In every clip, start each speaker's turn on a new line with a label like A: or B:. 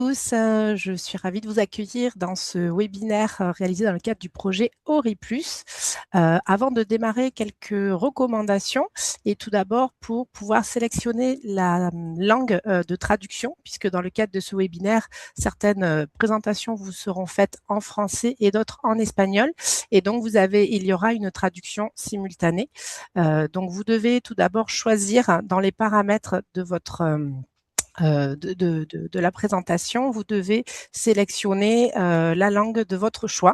A: Tous, je suis ravie de vous accueillir dans ce webinaire réalisé dans le cadre du projet Ori+. Avant de démarrer, quelques recommandations et tout d'abord pour pouvoir sélectionner la langue de traduction, puisque dans le cadre de ce webinaire, certaines présentations vous seront faites en français et d'autres en espagnol, et donc il y aura une traduction simultanée. Donc vous devez tout d'abord choisir dans les paramètres de votre de la présentation, vous devez sélectionner la langue de votre choix.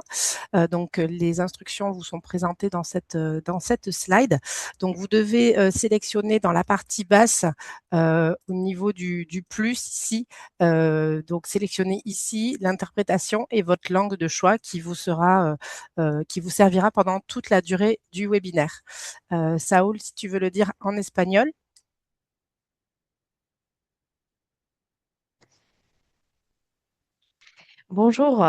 A: Donc, les instructions vous sont présentées dans cette slide. Donc, vous devez sélectionner dans la partie basse, au niveau du plus ici, donc sélectionnez ici l'interprétation et votre langue de choix qui vous servira pendant toute la durée du webinaire. Saoul, si tu veux le dire en espagnol.
B: Bonjour,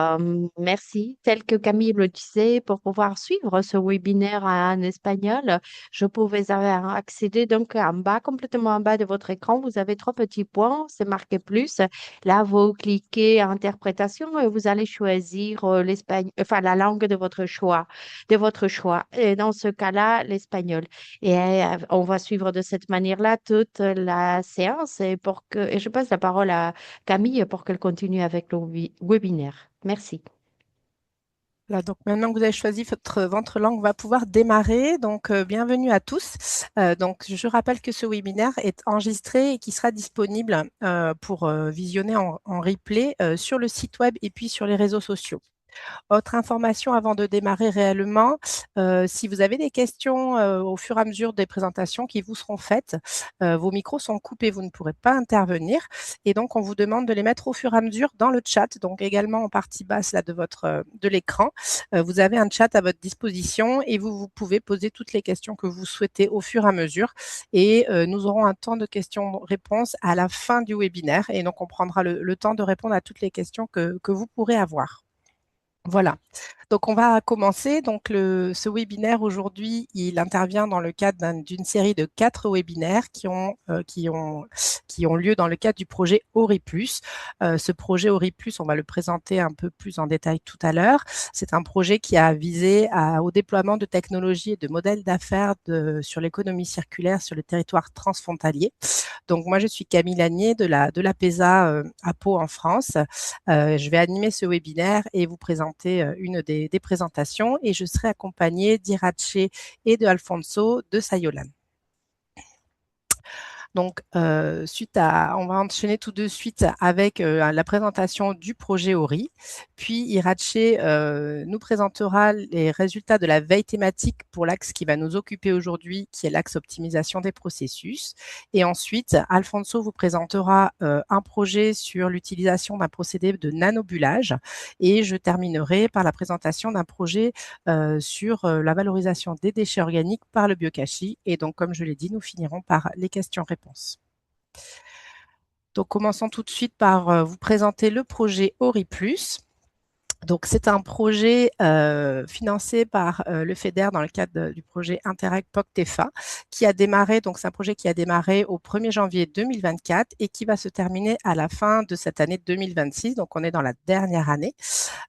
B: merci. Tel que Camille le disait, pour pouvoir suivre ce webinaire en espagnol, je pouvais accéder donc en bas, complètement en bas de votre écran. Vous avez trois petits points, c'est marqué plus. Là, vous cliquez interprétation et vous allez choisir l'espagnol, enfin la langue de votre choix. Et dans ce cas-là, l'espagnol. Et on va suivre de cette manière-là toute la séance et je passe la parole à Camille pour qu'elle continue avec le webinaire. Merci.
A: Voilà, donc maintenant que vous avez choisi votre langue, on va pouvoir démarrer. Donc, bienvenue à tous. Donc, je rappelle que ce webinaire est enregistré et qui sera disponible pour visionner en replay sur le site web et puis sur les réseaux sociaux. Autre information avant de démarrer réellement, si vous avez des questions au fur et à mesure des présentations qui vous seront faites, vos micros sont coupés, vous ne pourrez pas intervenir et donc on vous demande de les mettre au fur et à mesure dans le chat, donc également en partie basse là, de l'écran. Vous avez un chat à votre disposition et vous pouvez poser toutes les questions que vous souhaitez au fur et à mesure et nous aurons un temps de questions-réponses à la fin du webinaire et donc on prendra le temps de répondre à toutes les questions que vous pourrez avoir. Voilà. Donc, on va commencer. Donc, ce webinaire aujourd'hui, il intervient dans le cadre d'une série de 4 webinaires qui ont lieu dans le cadre du projet Ori+. Ce projet Ori+, on va le présenter un peu plus en détail tout à l'heure. C'est un projet qui a visé au déploiement de technologies et de modèles d'affaires sur l'économie circulaire sur le territoire transfrontalier. Donc, moi, je suis Camille Lanier de la PESA à Pau en France. Je vais animer ce webinaire et vous présenter une des présentations et je serai accompagnée d'Irache et de Alfonso de Sayolan. Donc, on va enchaîner tout de suite avec la présentation du projet Ori. Puis, Irache nous présentera les résultats de la veille thématique pour l'axe qui va nous occuper aujourd'hui, qui est l'axe optimisation des processus. Et ensuite, Alfonso vous présentera un projet sur l'utilisation d'un procédé de nanobulage. Et je terminerai par la présentation d'un projet sur la valorisation des déchets organiques par le biocachi. Et donc, comme je l'ai dit, nous finirons par les questions-réponses. Donc, commençons tout de suite par vous présenter le projet Ori+. Donc, c'est un projet financé par le FEDER dans le cadre du projet Interreg POC-TEFA qui a démarré, donc c'est un projet qui a démarré au 1er janvier 2024 et qui va se terminer à la fin de cette année 2026. Donc, on est dans la dernière année.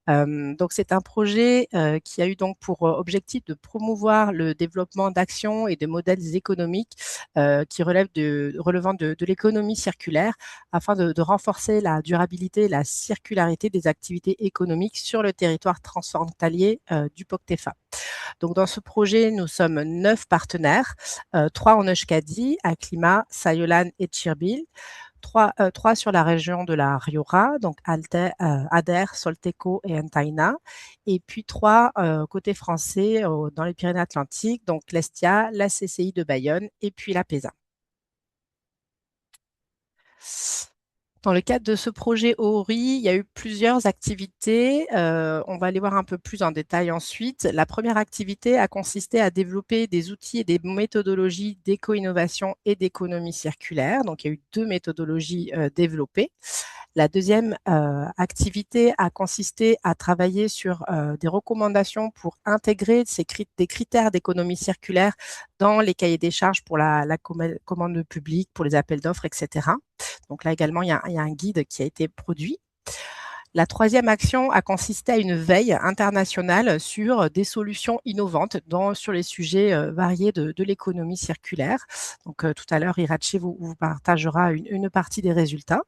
A: Donc, c'est un projet qui a eu donc pour objectif de promouvoir le développement d'actions et de modèles économiques qui relevant de l'économie circulaire afin de renforcer la durabilité et la circularité des activités économiques sur le territoire transfrontalier du POC-TEFA. Donc, dans ce projet, nous sommes 9 partenaires, 3 en Euskadi, Acclima, Sayolan et Tchirbil, 3 sur la région de la Rioja, donc Ader, Solteco et Antaina, et puis 3 côté français dans les Pyrénées-Atlantiques, donc l'Estia, la CCI de Bayonne et puis la PESA. Dans le cadre de ce projet ORI, il y a eu plusieurs activités. On va les voir un peu plus en détail ensuite. La première activité a consisté à développer des outils et des méthodologies d'éco-innovation et d'économie circulaire. Donc, il y a eu 2 méthodologies développées. La deuxième activité a consisté à travailler sur des recommandations pour intégrer des critères d'économie circulaire dans les cahiers des charges pour la commande publique, pour les appels d'offres, etc. Donc là également, il y a un guide qui a été produit. La troisième action a consisté à une veille internationale sur des solutions innovantes sur les sujets variés de l'économie circulaire. Donc, tout à l'heure, Irache vous partagera une partie des résultats.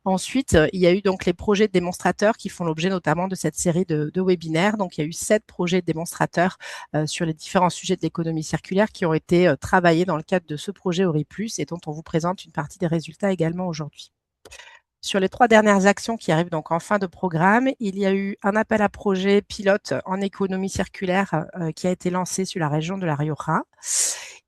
A: Ensuite, il y a eu donc les projets de démonstrateurs qui font l'objet notamment de cette série de webinaires. Donc, il y a eu 7 projets de démonstrateurs sur les différents sujets de l'économie circulaire qui ont été travaillés dans le cadre de ce projet Ori+, et dont on vous présente une partie des résultats également aujourd'hui. Sur les 3 dernières actions qui arrivent donc en fin de programme, il y a eu un appel à projet pilote en économie circulaire qui a été lancé sur la région de La Rioja.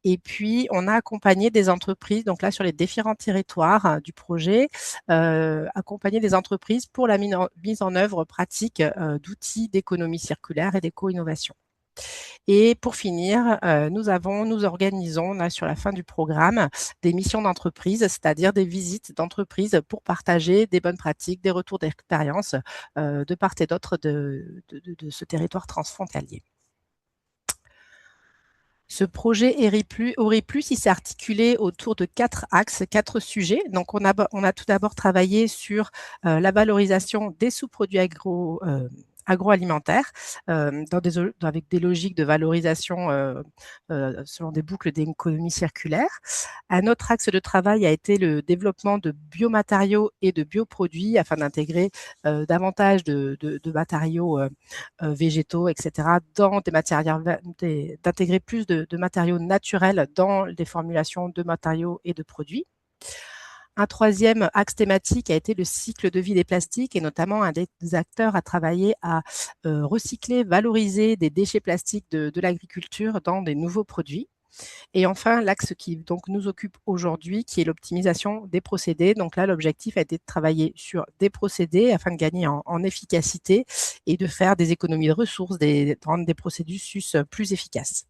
A: Et puis, on a accompagné des entreprises, donc là, sur les différents territoires du projet, accompagner des entreprises pour la mise en œuvre pratique d'outils d'économie circulaire et d'éco-innovation. Et pour finir, nous organisons là, sur la fin du programme des missions d'entreprise, c'est-à-dire des visites d'entreprise pour partager des bonnes pratiques, des retours d'expérience de part et d'autre de ce territoire transfrontalier. Ce projet Ori+, il s'est articulé autour de 4 axes, 4 sujets. Donc, on a tout d'abord travaillé sur la valorisation des sous-produits agroalimentaires avec des logiques de valorisation selon des boucles d'économie circulaire. Un autre axe de travail a été le développement de biomatériaux et de bioproduits afin d'intégrer davantage de matériaux végétaux, etc., d'intégrer plus de matériaux naturels dans des formulations de matériaux et de produits. Un troisième axe thématique a été le cycle de vie des plastiques, et notamment un des acteurs a travaillé à recycler, valoriser des déchets plastiques de l'agriculture dans des nouveaux produits. Et enfin, l'axe qui donc nous occupe aujourd'hui, qui est l'optimisation des procédés. Donc là, l'objectif a été de travailler sur des procédés afin de gagner en efficacité et de faire des économies de ressources, de rendre des processus plus efficaces.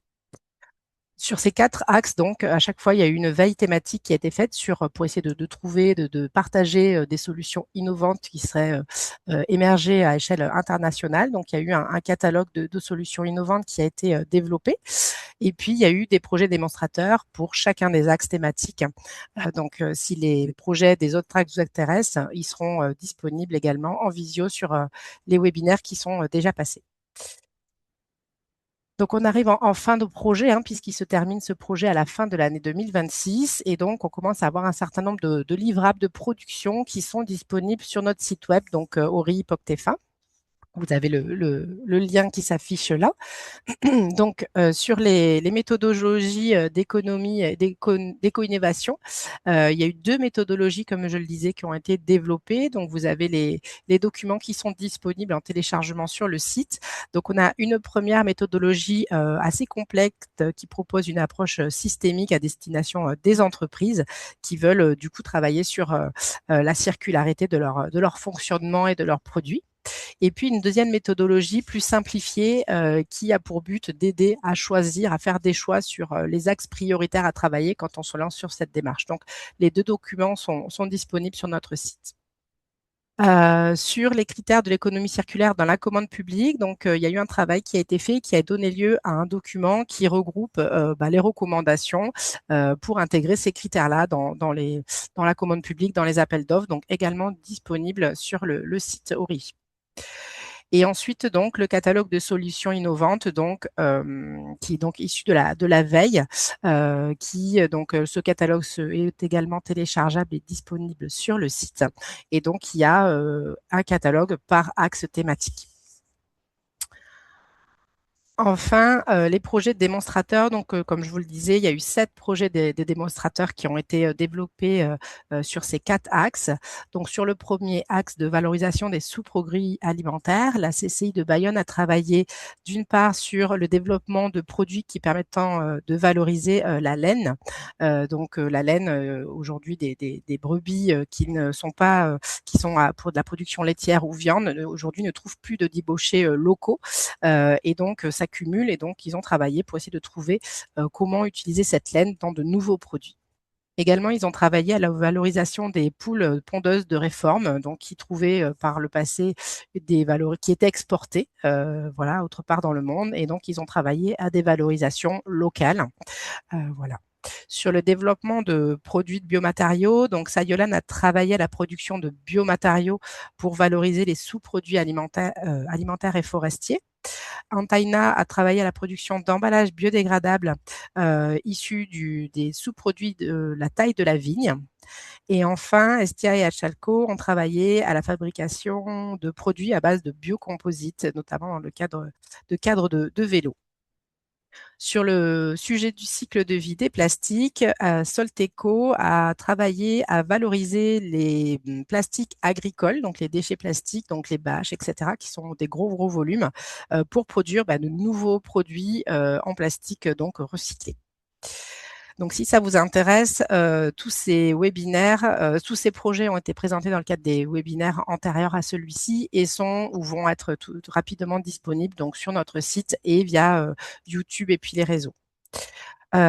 A: Sur ces 4 axes, donc, à chaque fois, il y a eu une veille thématique qui a été faite pour essayer de trouver, de partager des solutions innovantes qui seraient émergées à échelle internationale. Donc, il y a eu un catalogue de solutions innovantes qui a été développé. Et puis, il y a eu des projets démonstrateurs pour chacun des axes thématiques. Donc, si les projets des autres axes vous intéressent, ils seront disponibles également en visio sur les webinaires qui sont déjà passés. Donc, on arrive en fin de projet, puisqu'il se termine ce projet à la fin de l'année 2026. Et donc, on commence à avoir un certain nombre de livrables de production qui sont disponibles sur notre site web, donc Ori Poctefa. Vous avez le lien qui s'affiche là. Donc, sur les méthodologies d'économie et d'éco-innovation, il y a eu 2 méthodologies, comme je le disais, qui ont été développées. Donc, vous avez les documents qui sont disponibles en téléchargement sur le site. Donc, on a une première méthodologie assez complexe qui propose une approche systémique à destination des entreprises qui veulent du coup travailler sur la circularité de leur fonctionnement et de leurs produits. Et puis une deuxième méthodologie plus simplifiée qui a pour but d'aider à choisir, à faire des choix sur les axes prioritaires à travailler quand on se lance sur cette démarche. Donc, les 2 documents sont disponibles sur notre site. Sur les critères de l'économie circulaire dans la commande publique, donc il y a eu un travail qui a été fait, qui a donné lieu à un document qui regroupe les recommandations pour intégrer ces critères-là dans la commande publique, dans les appels d'offres, donc également disponible sur le site Ori. Et ensuite, donc, le catalogue de solutions innovantes, donc, qui est donc issu de la veille, ce catalogue est également téléchargeable et disponible sur le site. Et donc, il y a un catalogue par axe thématique. Enfin, les projets de démonstrateurs, donc comme je vous le disais, il y a eu 7 projets de démonstrateurs qui ont été développés sur ces 4 axes. Donc sur le premier axe de valorisation des sous-produits alimentaires, la CCI de Bayonne a travaillé d'une part sur le développement de produits qui permettent de valoriser la laine. La laine, aujourd'hui, des brebis qui ne sont pas, qui sont pour de la production laitière ou viande, aujourd'hui ne trouvent plus de débauchés locaux. Et donc, ça cumule, et donc ils ont travaillé pour essayer de trouver comment utiliser cette laine dans de nouveaux produits. Également, ils ont travaillé à la valorisation des poules pondeuses de réforme, donc qui trouvaient par le passé des valeurs qui étaient exportées, autre part dans le monde, et donc ils ont travaillé à des valorisations locales, voilà. sur le développement de produits de biomatériaux. Donc, Sayolan a travaillé à la production de biomatériaux pour valoriser les sous-produits alimentaires et forestiers. Antaina a travaillé à la production d'emballages biodégradables issus des sous-produits de la taille de la vigne. Et enfin, Estia et Achalco ont travaillé à la fabrication de produits à base de biocomposites, notamment dans le cadre de vélos. Sur le sujet du cycle de vie des plastiques, Solteco a travaillé à valoriser les plastiques agricoles, donc les déchets plastiques, donc les bâches, etc., qui sont des gros volumes, pour produire de nouveaux produits en plastique donc recyclés. Donc, si ça vous intéresse, tous ces webinaires, tous ces projets ont été présentés dans le cadre des webinaires antérieurs à celui-ci et sont ou vont être rapidement disponibles donc sur notre site et via YouTube et puis les réseaux.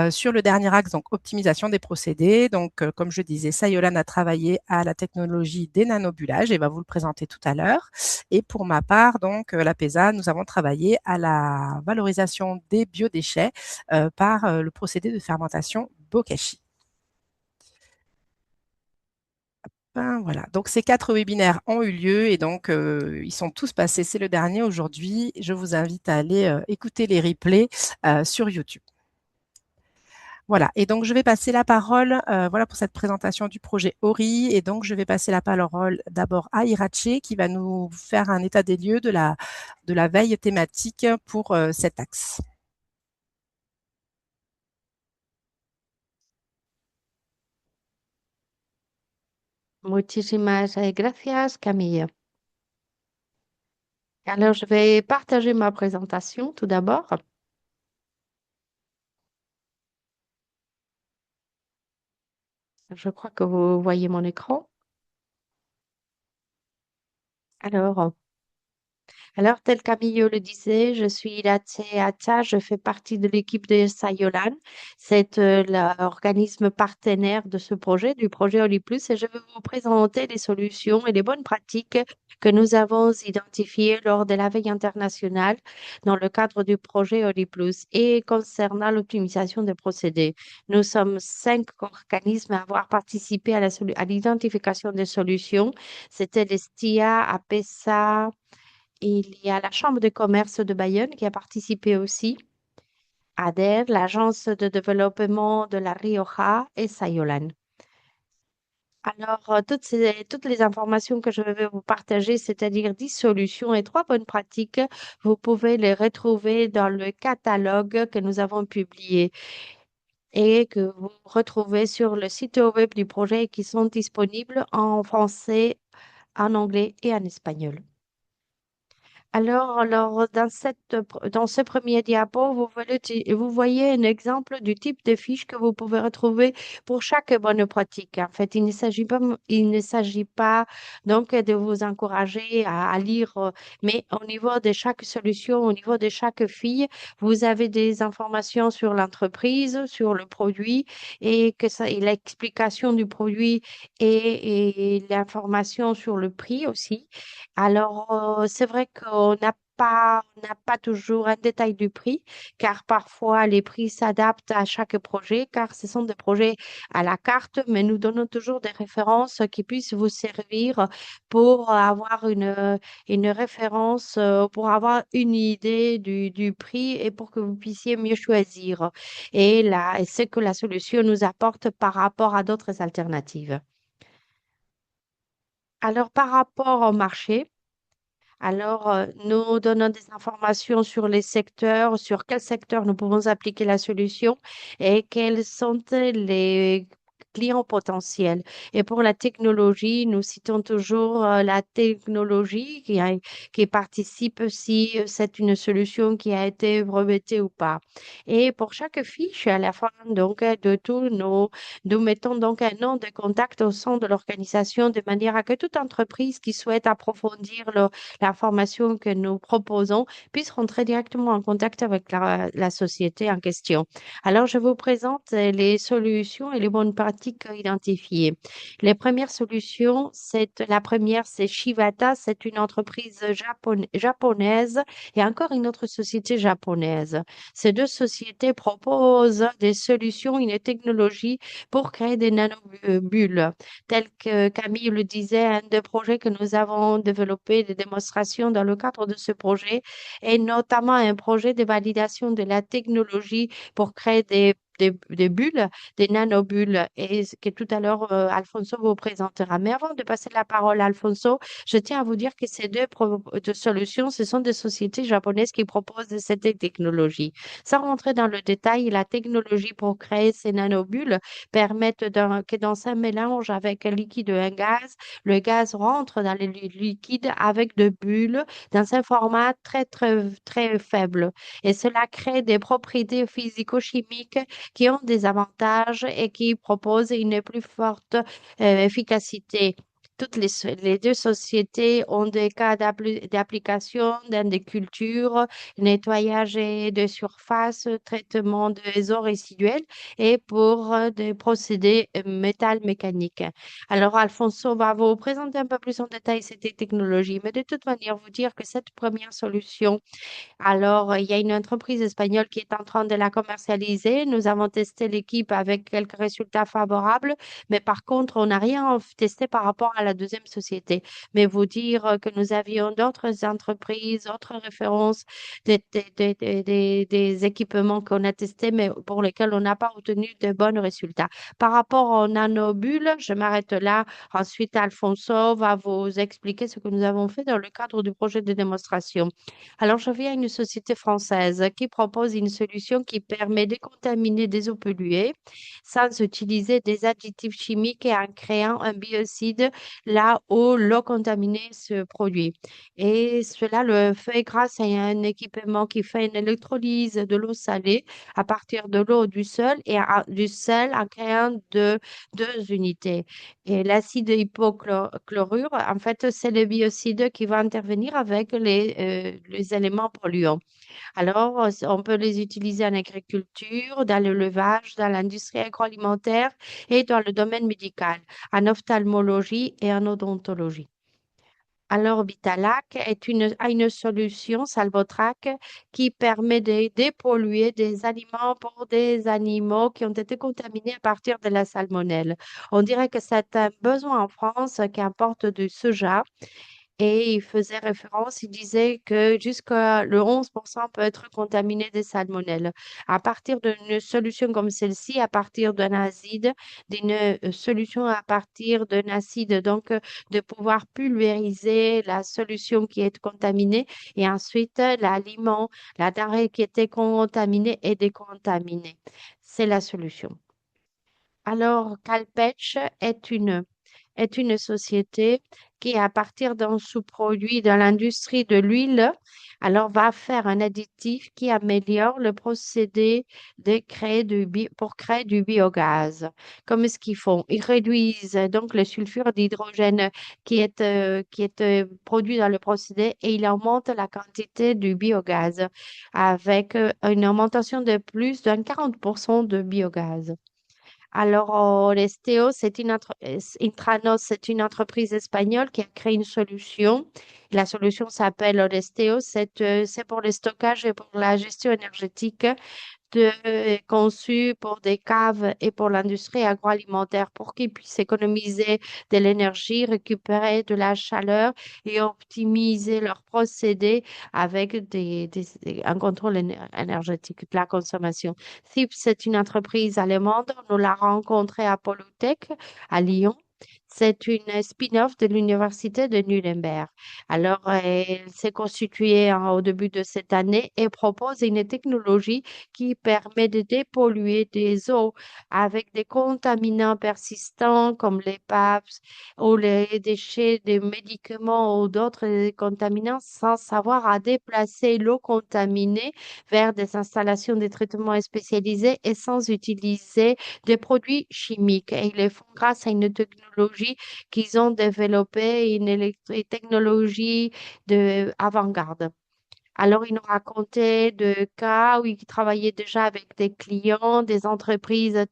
A: Sur le dernier axe, donc optimisation des procédés. Donc, comme je disais, Sayolan a travaillé à la technologie des nanobulages et va vous le présenter tout à l'heure. Et pour ma part, donc, la PESA, nous avons travaillé à la valorisation des biodéchets par le procédé de fermentation Bokashi. Voilà, donc ces 4 webinaires ont eu lieu et donc ils sont tous passés, c'est le dernier aujourd'hui. Je vous invite à aller écouter les replays sur YouTube. Voilà, et donc je vais passer la parole voilà pour cette présentation du projet ORI. Et donc je vais passer la parole d'abord à Irache qui va nous faire un état des lieux de la veille thématique pour cet axe.
B: Muchísimas gracias, Camille. Alors, je vais partager ma présentation tout d'abord. Je crois que vous voyez mon écran. Alors, tel Camille le disait, je suis Latte Atta, je fais partie de l'équipe de Sayolan. C'est l'organisme partenaire de ce projet, du projet Oli Plus, et je vais vous présenter les solutions et les bonnes pratiques que nous avons identifiées lors de la veille internationale dans le cadre du projet Oli Plus et concernant l'optimisation des procédés. Nous sommes 5 organismes à avoir participé à l'identification des solutions. C'était les STIA, APESA. Il y a la Chambre de commerce de Bayonne qui a participé aussi, ADER, l'Agence de développement de la Rioja et Sayolan. Alors, toutes les informations que je vais vous partager, c'est-à-dire 10 solutions et 3 bonnes pratiques, vous pouvez les retrouver dans le catalogue que nous avons publié et que vous retrouvez sur le site web du projet et qui sont disponibles en français, en anglais et en espagnol. Alors, dans ce premier diapo, vous voyez un exemple du type de fiche que vous pouvez retrouver pour chaque bonne pratique. En fait, il ne s'agit pas donc de vous encourager à lire, mais au niveau de chaque solution, au niveau de chaque fille, vous avez des informations sur l'entreprise, sur le produit et l'explication du produit et l'information sur le prix aussi. Alors, c'est vrai on n'a pas toujours un détail du prix, car parfois les prix s'adaptent à chaque projet, car ce sont des projets à la carte, mais nous donnons toujours des références qui puissent vous servir pour avoir une référence, pour avoir une idée du prix et pour que vous puissiez mieux choisir. Et ce que la solution nous apporte par rapport à d'autres alternatives. Alors, par rapport au marché, nous donnons des informations sur les secteurs, sur quel secteur nous pouvons appliquer la solution et quels sont les clients potentiels. Et pour la technologie, nous citons toujours la technologie qui participe si c'est une solution qui a été brevetée ou pas. Et pour chaque fiche, à la fin donc de tout, nous mettons donc un nom de contact au sein de l'organisation de manière à que toute entreprise qui souhaite approfondir la formation que nous proposons puisse rentrer directement en contact avec la société en question. Alors, je vous présente les solutions et les bonnes problématiques identifiées. Les premières solutions, la première, c'est Shivata, c'est une entreprise japonaise et encore une autre société japonaise. Ces deux sociétés proposent des solutions, une technologie pour créer des nanobulles. Tel que Camille le disait, un des projets que nous avons développé, des démonstrations dans le cadre de ce projet, est notamment un projet de validation de la technologie pour créer des bulles, des nanobulles, et que tout à l'heure, Alfonso vous présentera. Mais avant de passer la parole à Alfonso, je tiens à vous dire que ces deux solutions, ce sont des sociétés japonaises qui proposent cette technologie. Sans rentrer dans le détail, la technologie pour créer ces nanobulles permettent que dans un mélange avec un liquide et un gaz, le gaz rentre dans le liquide avec des bulles dans un format très, très, très faible. Et cela crée des propriétés physico-chimiques qui ont des avantages et qui proposent une plus forte efficacité. Les deux sociétés ont des cas d'application dans des cultures, nettoyage de surface, traitement des eaux résiduelles et pour des procédés métal mécaniques. Alors, Alfonso va vous présenter un peu plus en détail cette technologie, mais de toute manière, vous dire que cette première solution alors, il y a une entreprise espagnole qui est en train de la commercialiser. Nous avons testé l'équipe avec quelques résultats favorables, mais par contre, on n'a rien testé par rapport à la deuxième société. Mais vous dire que nous avions d'autres entreprises, d'autres références, des équipements qu'on a testés, mais pour lesquels on n'a pas obtenu de bons résultats. Par rapport aux nanobules, je m'arrête là. Ensuite, Alfonso va vous expliquer ce que nous avons fait dans le cadre du projet de démonstration. Alors, je viens à une société française qui propose une solution qui permet de contaminer des eaux polluées sans utiliser des additifs chimiques et en créant un biocide là où l'eau contaminée se produit. Et cela le fait grâce à un équipement qui fait une électrolyse de l'eau salée à partir de l'eau du sol et du sel en créant deux unités. Et l'acide hypochlorure, en fait, c'est le biocide qui va intervenir avec les éléments polluants. Alors, on peut les utiliser en agriculture, dans l'élevage, dans l'industrie agroalimentaire et dans le domaine médical, en ophtalmologie et en odontologie. Alors, Vitalac a une solution, Salvotrac, qui permet de dépolluer des aliments pour des animaux qui ont été contaminés à partir de la salmonelle. On dirait que c'est un besoin en France qui importe du soja et il faisait référence, il disait que jusqu'à le 11% peut être contaminé des salmonelles. À partir d'une solution comme celle-ci, à partir d'un acide, d'une solution à partir d'un acide, donc de pouvoir pulvériser la solution qui est contaminée et ensuite l'aliment, la denrée qui était contaminée et décontaminée. C'est la solution. Alors, Calpech est une société qui, à partir d'un sous-produit dans l'industrie de l'huile, alors va faire un additif qui améliore le procédé pour créer du biogaz. Comme ce qu'ils font, ils réduisent donc le sulfure d'hydrogène qui est produit dans le procédé et ils augmentent la quantité du biogaz avec une augmentation de plus d'un 40% de biogaz. Alors, Oresteo, Intranos, c'est une entreprise espagnole qui a créé une solution. La solution s'appelle Oresteo. C'est pour le stockage et pour la gestion énergétique conçu pour des caves et pour l'industrie agroalimentaire pour qu'ils puissent économiser de l'énergie, récupérer de la chaleur et optimiser leurs procédés avec un contrôle énergétique de la consommation. SIP, c'est une entreprise allemande. Nous la rencontrée à Polytech à Lyon. C'est une spin-off de l'Université de Nuremberg. Alors, elle s'est constituée au début de cette année et propose une technologie qui permet de dépolluer des eaux avec des contaminants persistants comme les PAPS ou les déchets des médicaments ou d'autres contaminants sans savoir à déplacer l'eau contaminée vers des installations de traitement spécialisées et sans utiliser des produits chimiques. Et ils le font grâce à une technologie qu'ils ont développée, une technologie de avant-garde. Alors, il nous racontait de cas où il travaillait déjà avec des clients, des entreprises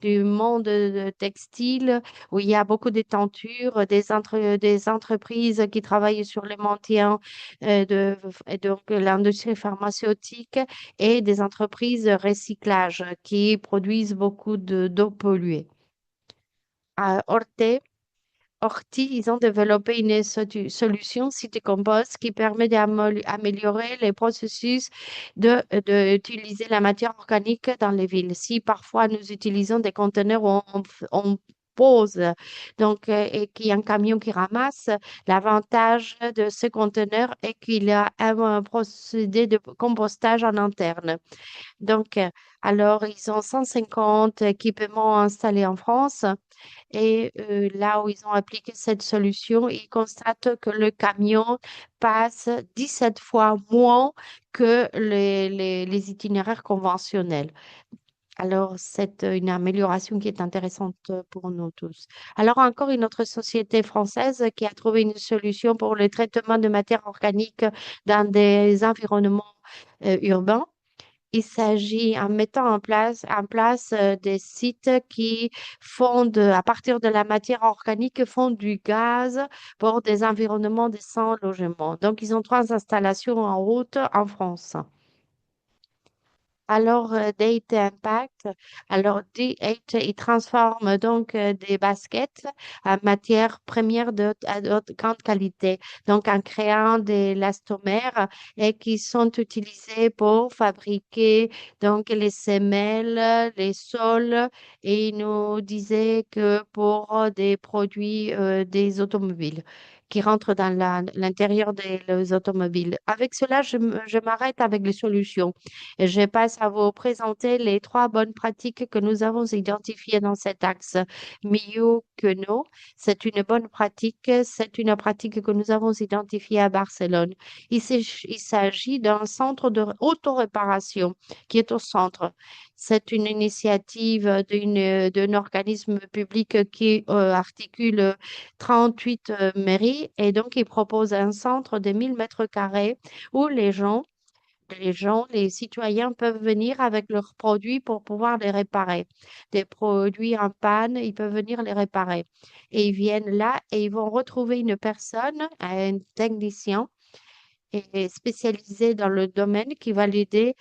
B: du monde textile, où il y a beaucoup de tentures, des entreprises qui travaillent sur les maintien et donc l'industrie pharmaceutique et des entreprises de recyclage qui produisent beaucoup d'eau polluée. À Orti, ils ont développé une solution site compost qui permet d'améliorer les processus d'utiliser la matière organique dans les villes. Si parfois nous utilisons des conteneurs où on pose et qu'il y a un camion qui ramasse, l'avantage de ce conteneur est qu'il y a un procédé de compostage en interne. Donc, euh, alors, ils ont 150 équipements installés en France et là où ils ont appliqué cette solution, ils constatent que le camion passe 17 fois moins que les itinéraires conventionnels. Alors, c'est une amélioration qui est intéressante pour nous tous. Alors, encore une autre société française qui a trouvé une solution pour le traitement de matières organiques dans des environnements urbains. Il s'agit en mettant en place des sites qui à partir de la matière organique, font du gaz pour des environnements de 100 logements. Donc, ils ont trois installations en route en France. Alors, Data Impact, alors D8, il transforme donc des baskets en matière première de grande qualité, donc en créant des élastomères et qui sont utilisés pour fabriquer donc les semelles, les sols, et il nous disait que pour des produits des automobiles qui rentrent dans l'intérieur des automobiles. Avec cela, je m'arrête avec les solutions. Et je passe à vous présenter les trois bonnes pratiques que nous avons identifiées dans cet axe. Mieux que non, c'est une pratique que nous avons identifiée à Barcelone. Il s'agit d'un centre de auto-réparation qui est au centre. C'est une initiative d'un organisme public qui articule 38 mairies et donc il propose un centre de 1000 mètres carrés où les citoyens peuvent venir avec leurs produits pour pouvoir les réparer. Des produits en panne, ils peuvent venir les réparer. Et ils viennent là et ils vont retrouver une personne, un technicien spécialisé dans le domaine qui va l'aider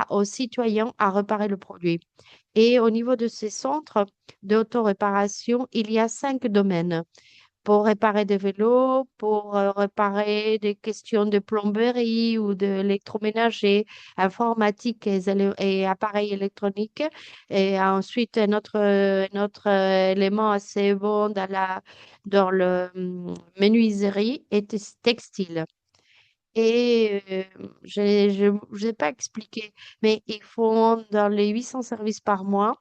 B: aux citoyens à réparer le produit. Et au niveau de ces centres d'auto-réparation, il y a 5 domaines pour réparer des vélos, pour réparer des questions de plomberie ou d'électroménager, informatique et appareils électroniques. Et ensuite, un autre élément assez bon dans le menuiserie est textile. Et je n'ai pas expliqué, mais ils font dans les 800 services par mois.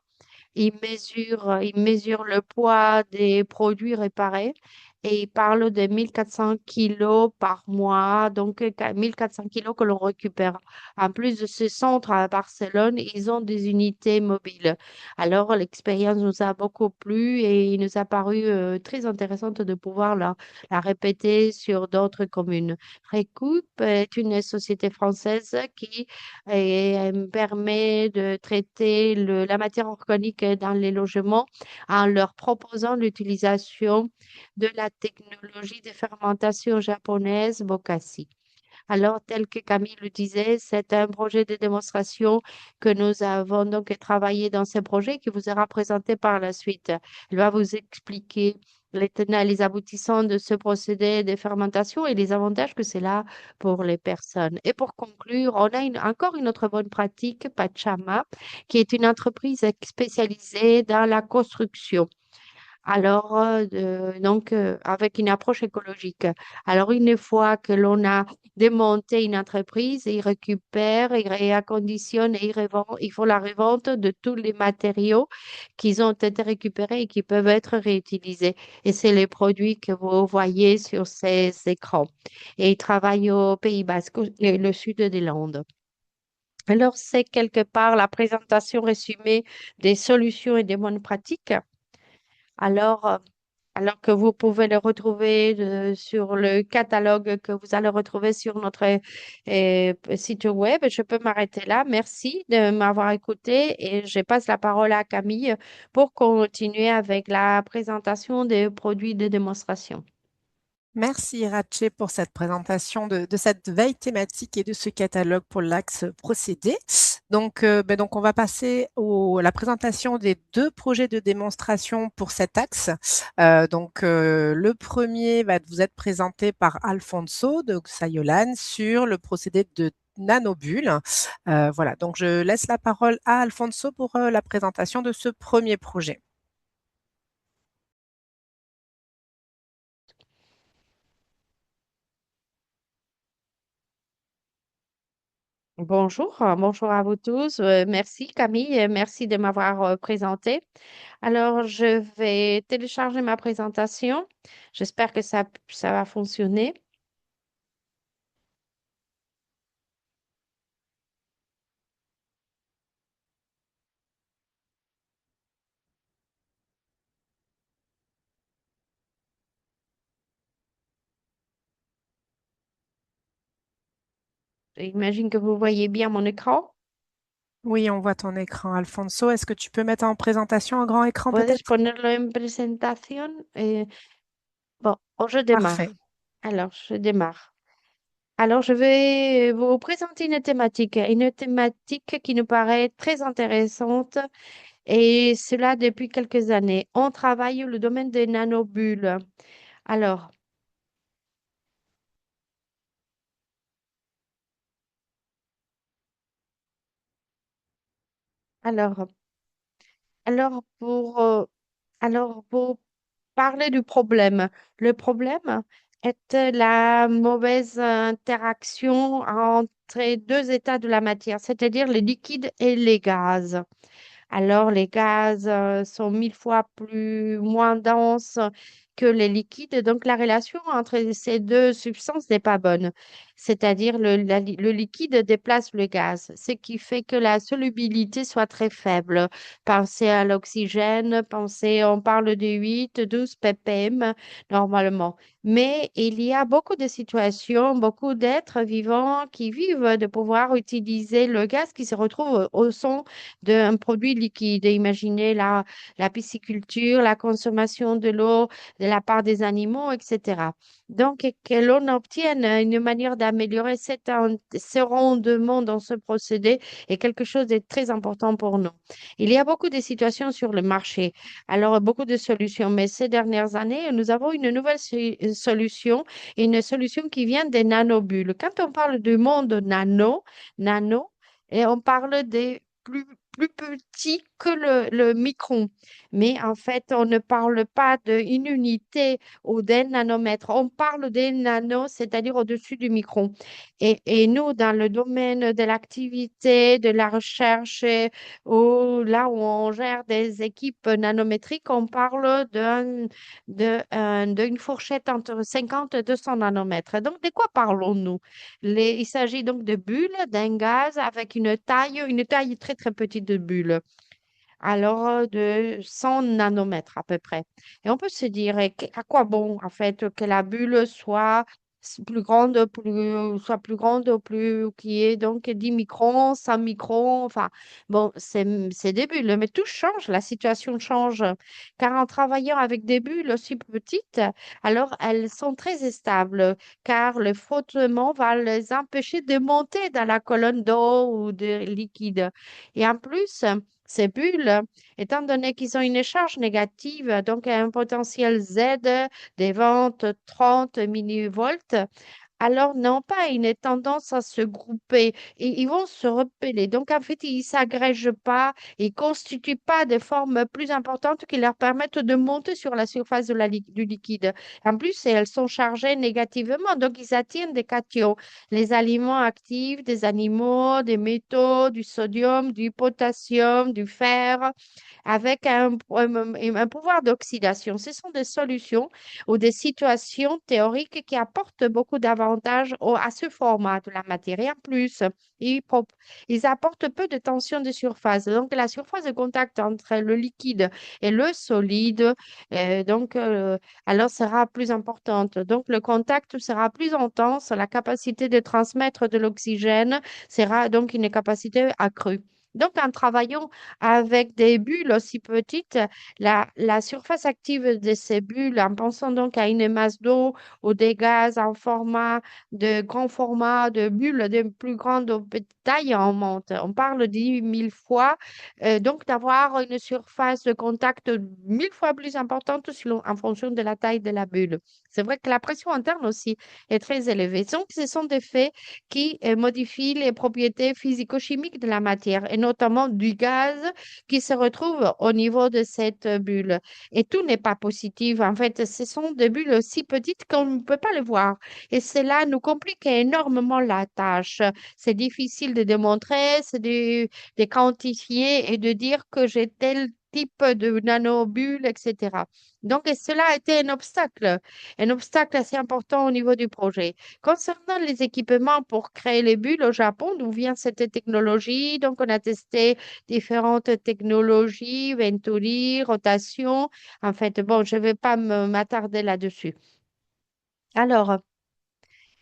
B: Il mesure le poids des produits réparés et il parle de 1400 kilos par mois, donc 1400 kilos que l'on récupère. En plus de ce centre à Barcelone, ils ont des unités mobiles. Alors, l'expérience nous a beaucoup plu et il nous a paru très intéressante de pouvoir la répéter sur d'autres communes. Recoup est une société française qui permet de traiter la matière organique dans les logements en leur proposant l'utilisation de la technologie de fermentation japonaise Bokashi. Alors, tel que Camille le disait, c'est un projet de démonstration que nous avons donc travaillé dans ce projet qui vous sera présenté par la suite. Elle va vous expliquer les tenants et les aboutissants de ce procédé de fermentation et les avantages que c'est là pour les personnes. Et pour conclure, on a encore une autre bonne pratique, Pachama, qui est une entreprise spécialisée dans la construction. Alors, avec une approche écologique. Alors, une fois que l'on a démonté une entreprise, ils récupèrent, ils réacconditionnent et ils font la revente de tous les matériaux qui ont été récupérés et qui peuvent être réutilisés. Et c'est les produits que vous voyez sur ces écrans. Et ils travaillent au Pays Basque, le sud des Landes. Alors, c'est quelque part la présentation résumée des solutions et des bonnes pratiques. Alors, Alors que vous pouvez le retrouver sur le catalogue que vous allez retrouver sur notre site web. Je peux m'arrêter là. Merci de m'avoir écouté et je passe la parole à Camille pour continuer avec la présentation des produits de démonstration.
A: Merci Irache pour cette présentation de cette veille thématique et de ce catalogue pour l'axe procédé. Donc, on va passer à la présentation des deux projets de démonstration pour cet axe. Le premier va vous être présenté par Alfonso de Sayolan sur le procédé de nanobulles. Voilà, donc je laisse la parole à Alfonso pour la présentation de ce premier projet.
B: Bonjour, bonjour à vous tous. Merci Camille, merci de m'avoir présenté. Alors, je vais télécharger ma présentation. J'espère que ça va fonctionner. J'imagine que vous voyez bien mon écran.
A: Oui, on voit ton écran, Alfonso. Est-ce que tu peux mettre en présentation un grand écran
B: ¿Puedes
A: peut-être?
B: ponerlo en presentación? Bon, je
A: Parfait.
B: démarre. Alors, je démarre. Alors, je vais vous présenter une thématique qui nous paraît très intéressante et cela depuis quelques années. On travaille le domaine des nanobulles. Alors, alors, alors, pour parler du problème. Le problème est la mauvaise interaction entre deux états de la matière, c'est-à-dire les liquides et les gaz. Alors, les gaz sont 1000 fois moins denses que les liquides. Donc, la relation entre ces deux substances n'est pas bonne. C'est-à-dire, le liquide déplace le gaz, ce qui fait que la solubilité soit très faible. Pensez à l'oxygène, on parle de 8, 12 ppm normalement. Mais il y a beaucoup de situations, beaucoup d'êtres vivants qui vivent de pouvoir utiliser le gaz qui se retrouve au son d'un produit liquide. Imaginez la pisciculture, la consommation de l'eau de la part des animaux, etc. Donc, que l'on obtienne une manière d'améliorer ce rendement dans ce procédé est quelque chose de très important pour nous. Il y a beaucoup de situations sur le marché, alors beaucoup de solutions, mais ces dernières années, nous avons une nouvelle solution, une solution qui vient des nanobulles. Quand on parle du monde nano, et on parle des plus petit que le micron. Mais en fait, on ne parle pas d'une unité ou d'un nanomètre. On parle des nanos, c'est-à-dire au-dessus du micron. Et nous, dans le domaine de l'activité, de la recherche, ou là où on gère des équipes nanométriques, on parle d'une fourchette entre 50 et 200 nanomètres. Donc, de quoi parlons-nous? Il s'agit donc de bulles, d'un gaz avec une taille très, très petite de bulle, alors de 100 nanomètres à peu près. Et on peut se dire, à quoi bon, en fait, que la bulle soit plus grande, ou plus, qui est donc 10 microns, 100 microns, enfin, bon, c'est des bulles, mais tout change, la situation change, car en travaillant avec des bulles aussi petites, alors elles sont très stables, car le frottement va les empêcher de monter dans la colonne d'eau ou de liquide. Et en plus, ces bulles, étant donné qu'ils ont une charge négative, donc un potentiel Z des ventes 30 millivolts, alors n'ont pas une tendance à se grouper et ils vont se repeler. Donc, en fait, ils ne s'agrègent pas, ils ne constituent pas des formes plus importantes qui leur permettent de monter sur la surface du liquide. En plus, elles sont chargées négativement, donc ils attirent des cations, les aliments actifs des animaux, des métaux, du sodium, du potassium, du fer avec un pouvoir d'oxydation. Ce sont des solutions ou des situations théoriques qui apportent beaucoup d'avantages avantages à ce format de la matière. Et en plus, ils, pro- ils apportent peu de tension de surface. Donc, la surface de contact entre le liquide et le solide, donc, alors sera plus importante. Donc, le contact sera plus intense. La capacité de transmettre de l'oxygène sera donc une capacité accrue. Donc, en travaillant avec des bulles aussi petites, la surface active de ces bulles, en pensant donc à une masse d'eau ou des gaz en format de grand format, de bulles de plus grande ou petite taille, on monte. On parle 10 000 fois, donc d'avoir une surface de contact 1000 fois plus importante en fonction de la taille de la bulle. C'est vrai que la pression interne aussi est très élevée. Donc, ce sont des faits qui modifient les propriétés physico-chimiques de la matière et notamment du gaz qui se retrouve au niveau de cette bulle. Et tout n'est pas positif. En fait, ce sont des bulles si petites qu'on ne peut pas les voir. Et cela nous complique énormément la tâche. C'est difficile de démontrer, de quantifier et de dire que j'ai tel type de nanobulles, etc. Donc, et cela a été un obstacle assez important au niveau du projet. Concernant les équipements pour créer les bulles au Japon, d'où vient cette technologie? Donc, on a testé différentes technologies, Venturi, rotation. En fait, bon, je ne vais pas m'attarder là-dessus. Alors,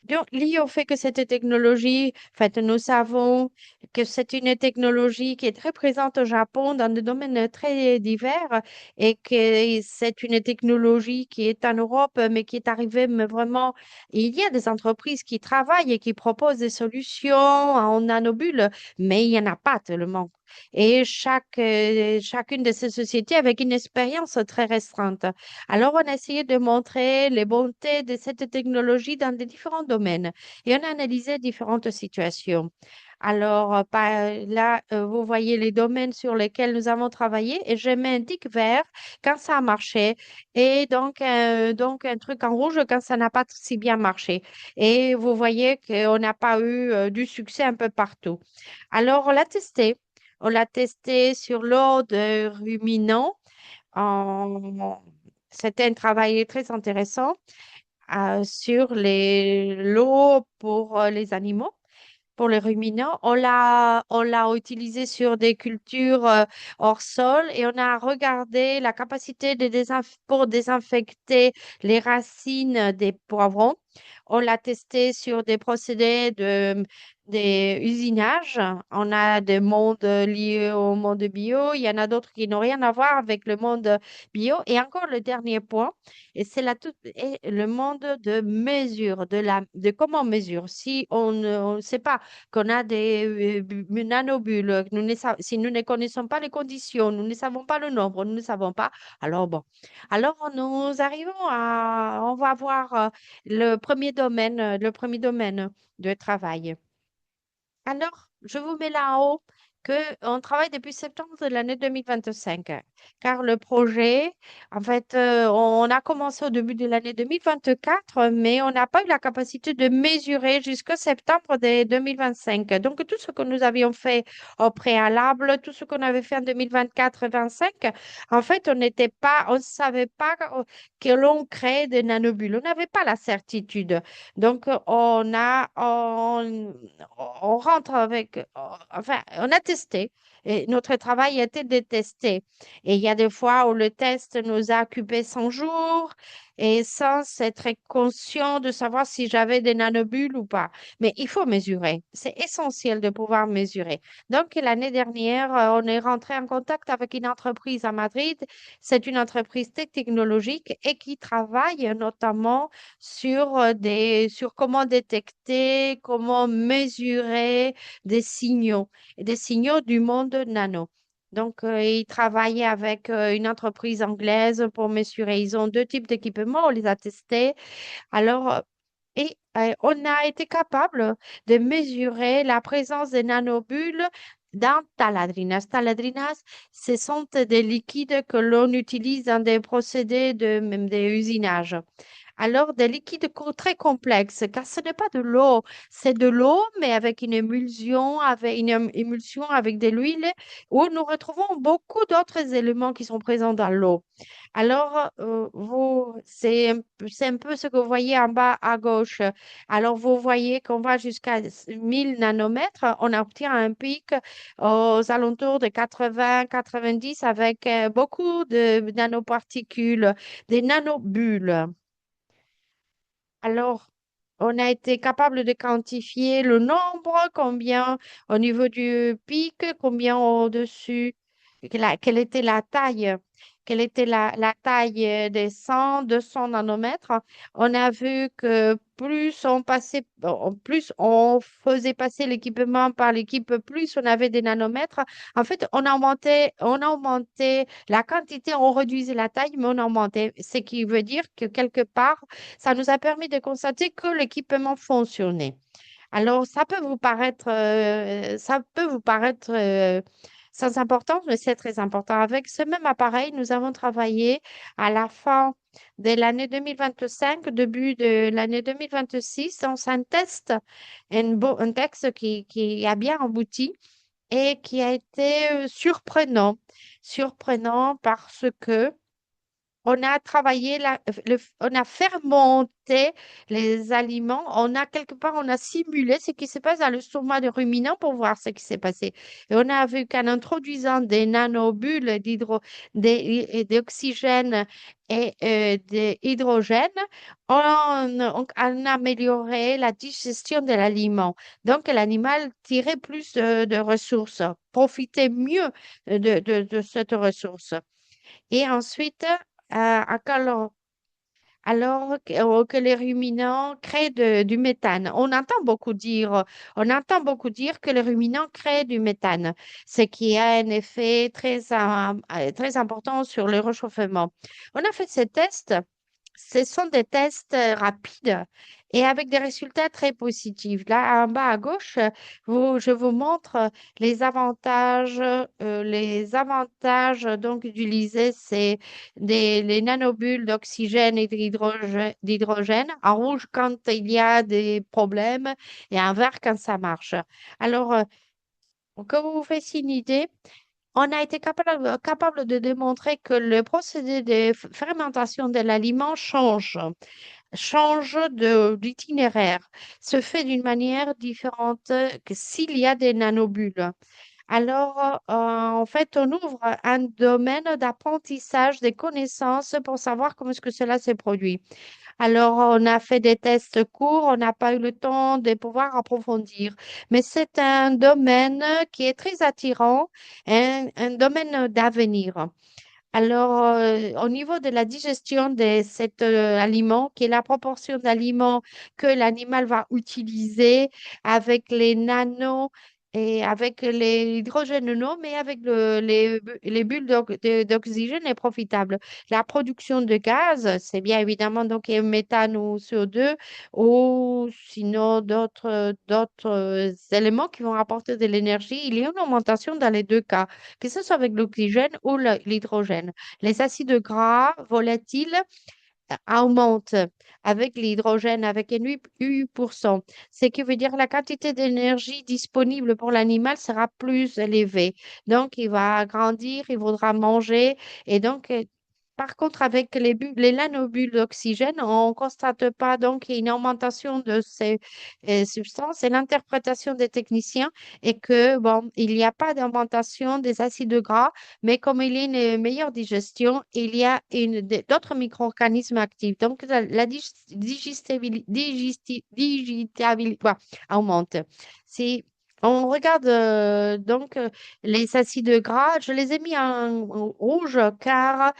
B: donc, lié au fait que cette technologie, en fait, nous savons que c'est une technologie qui est très présente au Japon dans des domaines très divers et que c'est une technologie qui est en Europe, mais qui est arrivée mais vraiment. Il y a des entreprises qui travaillent et qui proposent des solutions en nanobulles, mais il n'y en a pas tellement. Et chacune de ces sociétés avec une expérience très restreinte. Alors, on a essayé de montrer les bontés de cette technologie dans des différents domaines et on a analysé différentes situations. Alors, là, vous voyez les domaines sur lesquels nous avons travaillé et je mets un tic vert quand ça a marché et donc un truc en rouge quand ça n'a pas si bien marché. Et vous voyez qu'on n'a pas eu du succès un peu partout. Alors, on l'a testé. On l'a testé sur l'eau de ruminants en- C'était un travail très intéressant sur l'eau pour les animaux, pour les ruminants. On l'a utilisé sur des cultures hors sol et on a regardé la capacité pour désinfecter les racines des poivrons. On l'a testé sur des procédés des usinages. On a des mondes liés au monde bio. Il y en a d'autres qui n'ont rien à voir avec le monde bio. Et encore le dernier point, et c'est et le monde de mesure, de comment on mesure. Si on ne sait pas qu'on a des nanobulles, si nous ne connaissons pas les conditions, nous ne savons pas le nombre, nous ne savons pas, alors bon. Alors nous arrivons on va voir le premier domaine de travail. Alors, je vous mets là en haut qu'on travaille depuis septembre de l'année 2025, car le projet, en fait, on a commencé au début de l'année 2024, mais on n'a pas eu la capacité de mesurer jusqu'au septembre de 2025. Donc, tout ce que nous avions fait au préalable, tout ce qu'on avait fait en 2024-25, en fait, on ne savait pas que l'on crée des nanobules. On n'avait pas la certitude. Donc, on rentre enfin, on a testé et notre travail a été de tester. Et il y a des fois où le test nous a occupé 100 jours et sans être conscient de savoir si j'avais des nanobules ou pas. Mais il faut mesurer. C'est essentiel de pouvoir mesurer. Donc, l'année dernière, on est rentré en contact avec une entreprise à Madrid. C'est une entreprise technologique et qui travaille notamment sur comment détecter, comment mesurer des signaux du monde nano. Donc, ils travaillaient avec une entreprise anglaise pour mesurer. Ils ont deux types d'équipements, on les a testés. Alors, on a été capable de mesurer la présence des nanobules dans taladrinas. Taladrinas, ce sont des liquides que l'on utilise dans des procédés même des usinages. Alors, des liquides très complexes, car ce n'est pas de l'eau, c'est de l'eau, mais avec une émulsion avec de l'huile, où nous retrouvons beaucoup d'autres éléments qui sont présents dans l'eau. Alors, c'est un peu ce que vous voyez en bas à gauche. Alors, vous voyez qu'on va jusqu'à 1000 nanomètres. On obtient un pic aux alentours de 80-90 avec beaucoup de nanoparticules, des nanobulles. Alors, on a été capable de quantifier le nombre, combien au niveau du pic, combien au-dessus, quelle était la taille, quelle était la taille des 100, 200 nanomètres. On a vu que plus on faisait passer l'équipement par l'équipe, plus on avait des nanomètres. En fait, on a augmenté la quantité, on réduisait la taille, mais on augmentait. Ce qui veut dire que quelque part, ça nous a permis de constater que l'équipement fonctionnait. Alors, ça peut vous paraître sans importance, mais c'est très important. Avec ce même appareil, nous avons travaillé à la fin de l'année 2025, début de l'année 2026, dans un test, un texte qui a bien abouti et qui a été surprenant. Surprenant parce que on a travaillé, on a fermenté les aliments. On a simulé ce qui se passe dans le l'estomac de ruminant pour voir ce qui s'est passé. Et on a vu qu'en introduisant des nanobules d'oxygène et d'hydrogène, on améliorait la digestion de l'aliment. Donc, l'animal tirait plus de ressources, profitait mieux de cette ressource. Et ensuite, alors que les ruminants créent du méthane. On entend beaucoup dire que les ruminants créent du méthane, ce qui a un effet très important sur le réchauffement. On a fait ces tests. Ce sont des tests rapides et avec des résultats très positifs. Là, en bas à gauche, je vous montre les avantages donc d'utiliser les nanobules d'oxygène et d'hydrogène, en rouge quand il y a des problèmes et en vert quand ça marche. Alors, pour que vous vous fassiez une idée, on a été capable de démontrer que le procédé de fermentation de l'aliment d'itinéraire, se fait d'une manière différente que s'il y a des nanobules. Alors, en fait, on ouvre un domaine d'apprentissage des connaissances pour savoir comment est-ce que cela s'est produit. Alors, on a fait des tests courts, on n'a pas eu le temps de pouvoir approfondir, mais c'est un domaine qui est très attirant, un domaine d'avenir. Alors, au niveau de la digestion de cet aliment, qui est la proportion d'aliments que l'animal va utiliser avec les nanos et avec l'hydrogène non, mais avec les bulles d'oxygène est profitable. La production de gaz, c'est bien évidemment donc méthane ou CO2 ou sinon d'autres éléments qui vont apporter de l'énergie. Il y a une augmentation dans les deux cas que ce soit avec l'oxygène ou l'hydrogène. Les acides gras volatiles augmentent avec l'hydrogène avec un 8%, ce qui veut dire la quantité d'énergie disponible pour l'animal sera plus élevée. Donc, il va grandir, il voudra manger et donc, par contre, avec les nanobules d'oxygène, on ne constate pas donc une augmentation de ces substances et l'interprétation des techniciens est que, bon, il n'y a pas d'augmentation des acides gras, mais comme il y a une meilleure digestion, il y a d'autres micro-organismes actifs. Donc, la digestibilité augmente. Si on regarde les acides gras, je les ai mis en rouge car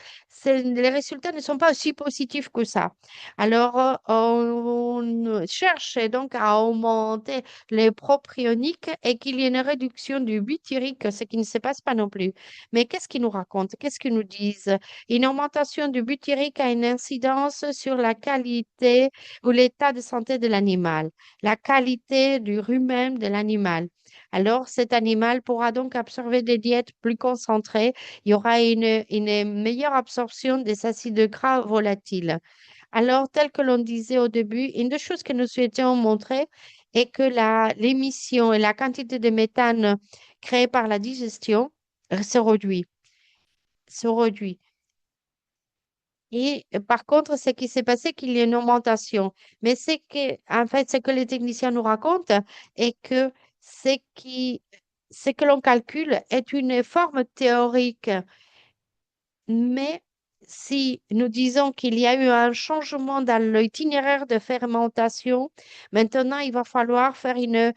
B: les résultats ne sont pas aussi positifs que ça. Alors, on cherche donc à augmenter les propioniques et qu'il y ait une réduction du butyrique, ce qui ne se passe pas non plus. Mais qu'est-ce qu'ils nous racontent? Qu'est-ce qu'ils nous disent? Une augmentation du butyrique a une incidence sur la qualité ou l'état de santé de l'animal, la qualité du rumen de l'animal. Alors, cet animal pourra donc absorber des diètes plus concentrées. Il y aura une meilleure absorption des acides gras volatiles. Alors, tel que l'on disait au début, une des choses que nous souhaitions montrer est que l'émission et la quantité de méthane créée par la digestion se réduit, se réduit. Et par contre, ce qui s'est passé, qu'il y a une augmentation. Mais en fait, ce que les techniciens nous racontent est que ce qui, ce que l'on calcule est une forme théorique. Mais si nous disons qu'il y a eu un changement dans l'itinéraire de fermentation, maintenant il va falloir il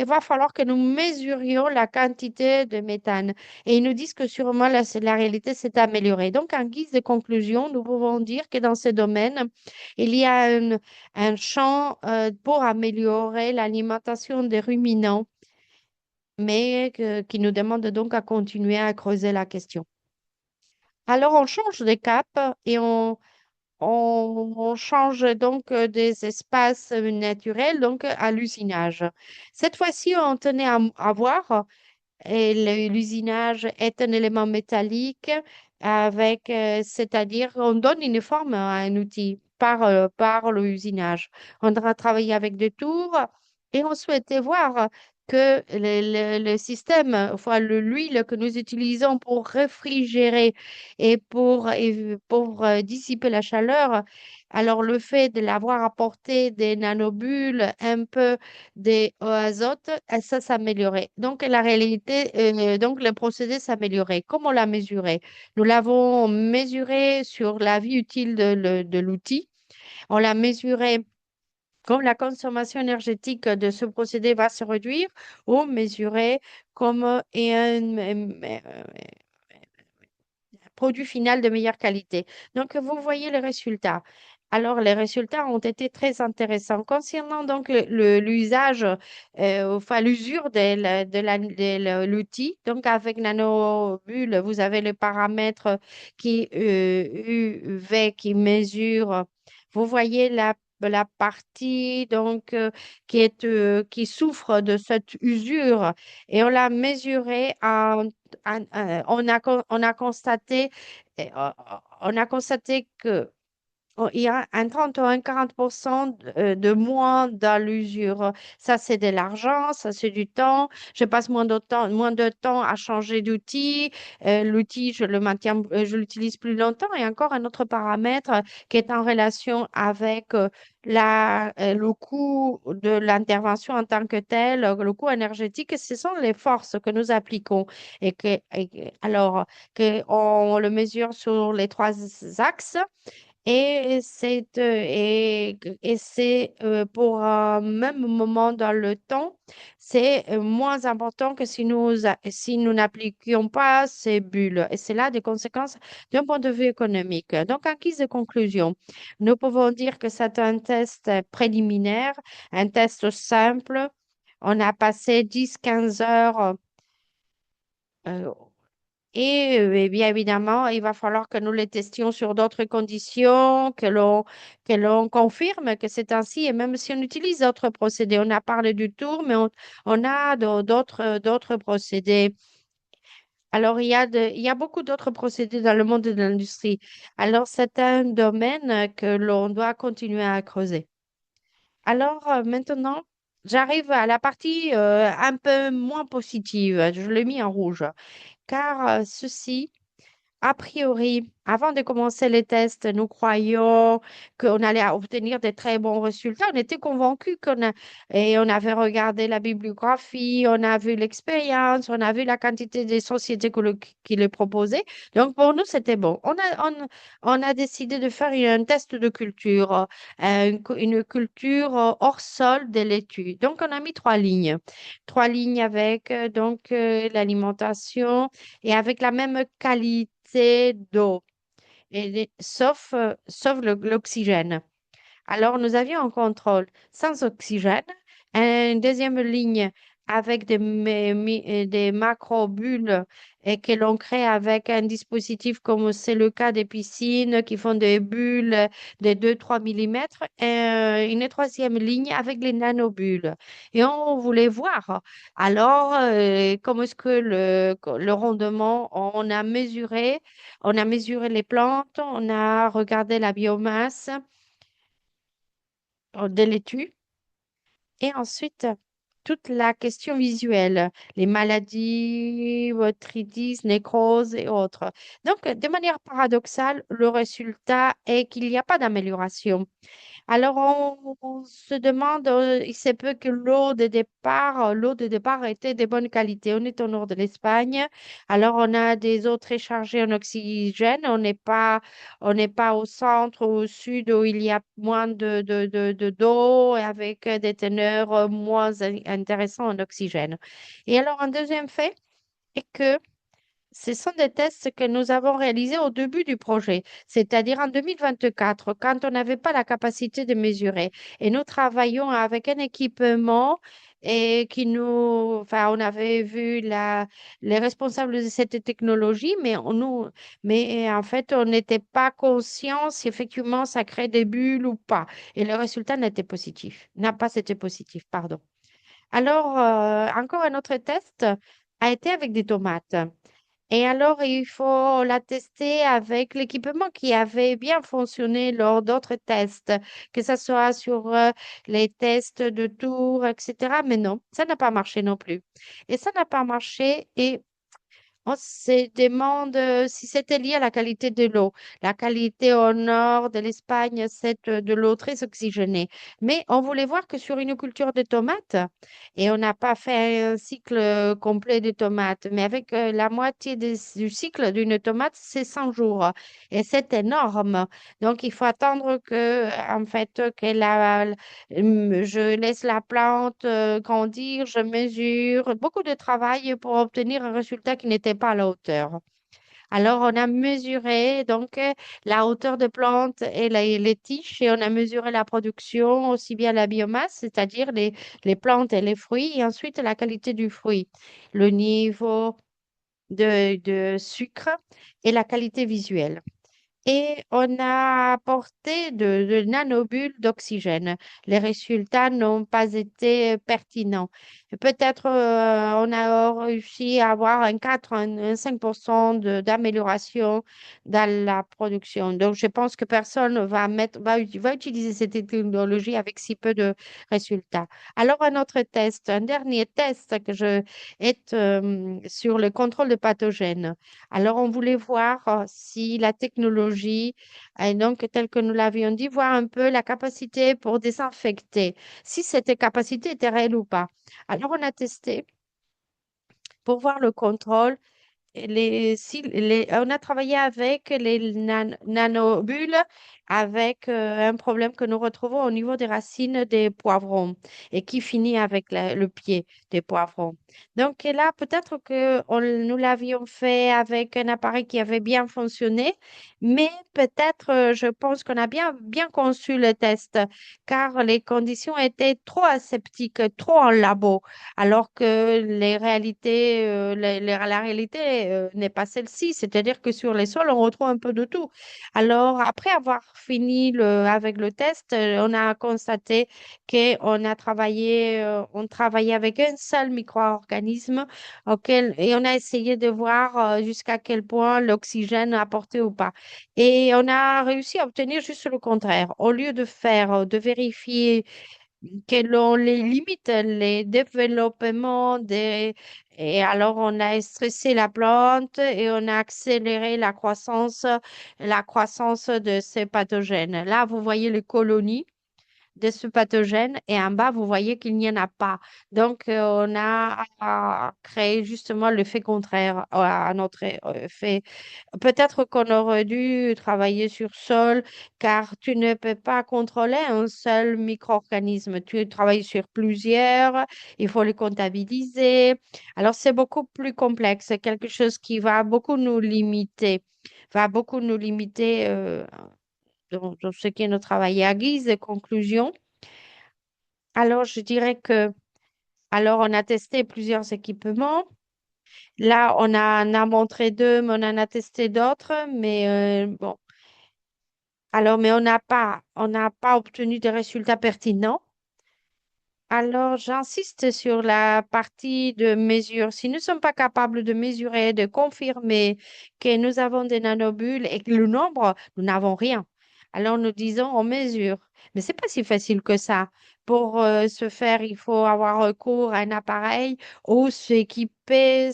B: va falloir que nous mesurions la quantité de méthane. Et ils nous disent que sûrement la réalité s'est améliorée. Donc, en guise de conclusion, nous pouvons dire que dans ce domaine, il y a un champ pour améliorer l'alimentation des ruminants, mais qui nous demande donc à continuer à creuser la question. Alors, on change de cap et on change donc des espaces naturels donc à l'usinage. Cette fois-ci, on tenait à voir et l'usinage est un élément métallique c'est-à-dire on donne une forme à un outil par l'usinage. On a travaillé avec des tours et on souhaitait voir que le système, enfin l'huile que nous utilisons pour réfrigérer et pour dissiper la chaleur, alors le fait de l'avoir apporté des nanobules un peu des azote, ça s'améliorait. Donc, la réalité, donc le procédé s'améliorait. Comment on l'a mesuré? Nous l'avons mesuré sur la vie utile de l'outil. On l'a mesuré comme la consommation énergétique de ce procédé va se réduire ou mesuré comme produit final de meilleure qualité. Donc, vous voyez les résultats. Alors, les résultats ont été très intéressants. Concernant donc l'usage, enfin l'usure de l'outil, donc avec Nanobule, vous avez le paramètre qui UV qui mesure. Vous voyez la partie donc qui souffre de cette usure et on l'a mesurée on a constaté que il y a un 30 ou un 40% de moins dans l'usure. Ça, c'est de l'argent, ça, c'est du temps. Je passe moins de temps à changer d'outil. L'outil, je l'utilise plus longtemps. Et encore un autre paramètre qui est en relation avec le coût de l'intervention en tant que tel, le coût énergétique. Ce sont les forces que nous appliquons alors qu'on le mesure sur les trois axes. Et c'est pour un même moment dans le temps, c'est moins important que si nous n'appliquions pas ces bulles. Et c'est là des conséquences d'un point de vue économique. Donc, en guise de conclusion, nous pouvons dire que c'est un test préliminaire, un test simple. On a passé 10 15 heures euh, et bien évidemment, il va falloir que nous les testions sur d'autres conditions, que l'on confirme que c'est ainsi. Et même si on utilise d'autres procédés, on a parlé du tour, mais on a d'autres procédés. Alors, il y a beaucoup d'autres procédés dans le monde de l'industrie. Alors, c'est un domaine que l'on doit continuer à creuser. Alors, maintenant, j'arrive à la partie un peu moins positive. Je l'ai mis en rouge, car ceci a priori, avant de commencer les tests, nous croyions qu'on allait obtenir de très bons résultats. On était convaincus et on avait regardé la bibliographie, on a vu l'expérience, on a vu la quantité des sociétés qui le proposaient. Donc, pour nous, c'était bon. On a décidé de faire un test de culture, une culture hors sol de laitue. Donc, on a mis 3 lignes. 3 lignes avec l'alimentation et avec la même qualité d'eau, sauf l'oxygène. Alors, nous avions un contrôle sans oxygène, une deuxième ligne avec des macro-bulles et que l'on crée avec un dispositif comme c'est le cas des piscines qui font des bulles de 2-3 millimètres et une troisième ligne avec les nanobulles. Et on voulait voir alors comment est-ce que le rendement, on a mesuré les plantes, on a regardé la biomasse de l'étude. Et ensuite, toute la question visuelle, les maladies, botrytis, nécrose et autres. Donc, de manière paradoxale, le résultat est qu'il n'y a pas d'amélioration. Alors, on se demande, il se peut que l'eau de départ était de bonne qualité. On est au nord de l'Espagne, alors on a des eaux très chargées en oxygène. On n'est pas au centre ou au sud où il y a moins d'eau et avec des teneurs moins intéressants en oxygène. Et alors, un deuxième fait est que ce sont des tests que nous avons réalisés au début du projet, c'est-à-dire en 2024, quand on n'avait pas la capacité de mesurer. Et nous travaillons avec un équipement et enfin, on avait vu les responsables de cette technologie, mais en fait, on n'était pas conscient si effectivement ça crée des bulles ou pas. Et le résultat n'a pas été positif, pardon. Alors, encore un autre test a été avec des tomates. Et alors, il faut la tester avec l'équipement qui avait bien fonctionné lors d'autres tests, que ce soit sur les tests de tour, etc. Mais non, ça n'a pas marché non plus. Et ça n'a pas marché et on se demande si c'était lié à la qualité de l'eau. La qualité au nord de l'Espagne, c'est de l'eau très oxygénée. Mais on voulait voir que sur une culture de tomates, et on n'a pas fait un cycle complet de tomates, mais avec la moitié du cycle d'une tomate, c'est 100 jours. Et c'est énorme. Donc, il faut attendre en fait, je laisse la plante grandir, je mesure, beaucoup de travail pour obtenir un résultat qui n'était pas à la hauteur. Alors, on a mesuré donc la hauteur de plante et les tiges et on a mesuré la production, aussi bien la biomasse, c'est-à-dire les plantes et les fruits, et ensuite la qualité du fruit, le niveau de sucre et la qualité visuelle. Et on a apporté de nanobules d'oxygène. Les résultats n'ont pas été pertinents. Peut-être on a réussi à avoir un 4, un 5% d'amélioration dans la production. Donc, je pense que personne va utiliser cette technologie avec si peu de résultats. Alors, un autre test, un dernier test est sur le contrôle de pathogènes. Alors, on voulait voir si la technologie, donc telle que nous l'avions dit, voir un peu la capacité pour désinfecter, si cette capacité était réelle ou pas. Alors, on a testé pour voir le contrôle on a travaillé avec les nanobules avec un problème que nous retrouvons au niveau des racines des poivrons et qui finit avec le pied des poivrons. Donc là, peut-être que nous l'avions fait avec un appareil qui avait bien fonctionné, mais peut-être, je pense qu'on a bien conçu le test car les conditions étaient trop aseptiques, trop en labo alors que la réalité n'est pas celle-ci, c'est-à-dire que sur les sols, on retrouve un peu de tout. Alors, après avoir fini avec le test, on a constaté on travaillait avec un seul micro-organisme et on a essayé de voir jusqu'à quel point l'oxygène apportait ou pas. Et on a réussi à obtenir juste le contraire. Au lieu de vérifier que l'on les limite les développements et alors on a stressé la plante et on a accéléré la croissance de ces pathogènes. Là, vous voyez les colonies de ce pathogène et en bas, vous voyez qu'il n'y en a pas. Donc, on a créé justement l'effet contraire à notre effet. Peut-être qu'on aurait dû travailler sur sol, car tu ne peux pas contrôler un seul micro-organisme. Tu travailles sur plusieurs, il faut les comptabiliser. Alors, c'est beaucoup plus complexe, c'est quelque chose qui va beaucoup nous limiter dans ce qui est notre travail. À guise de conclusion, alors je dirais que Alors, on a testé plusieurs équipements. Là, on a montré deux, mais on en a testé d'autres. Mais bon, alors, mais on n'a pas obtenu des résultats pertinents. Alors, j'insiste sur la partie de mesure. Si nous ne sommes pas capables de mesurer, de confirmer que nous avons des nanobules et que le nombre, nous n'avons rien. Alors, nous disons, on mesure. Mais c'est pas si facile que ça. Pour ce faire, il faut avoir recours à un appareil ou s'équiper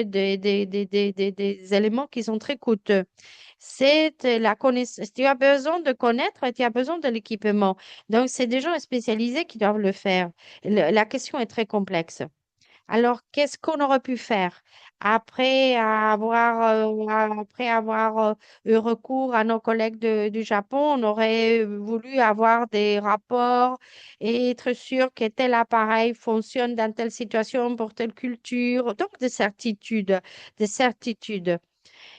B: des éléments qui sont très coûteux. C'est la connaissance. Tu as besoin de connaître et tu as besoin de l'équipement. Donc, c'est des gens spécialisés qui doivent le faire. La question est très complexe. Alors, qu'est-ce qu'on aurait pu faire après avoir eu recours à nos collègues du Japon? On aurait voulu avoir des rapports et être sûr que tel appareil fonctionne dans telle situation pour telle culture. Donc, des certitudes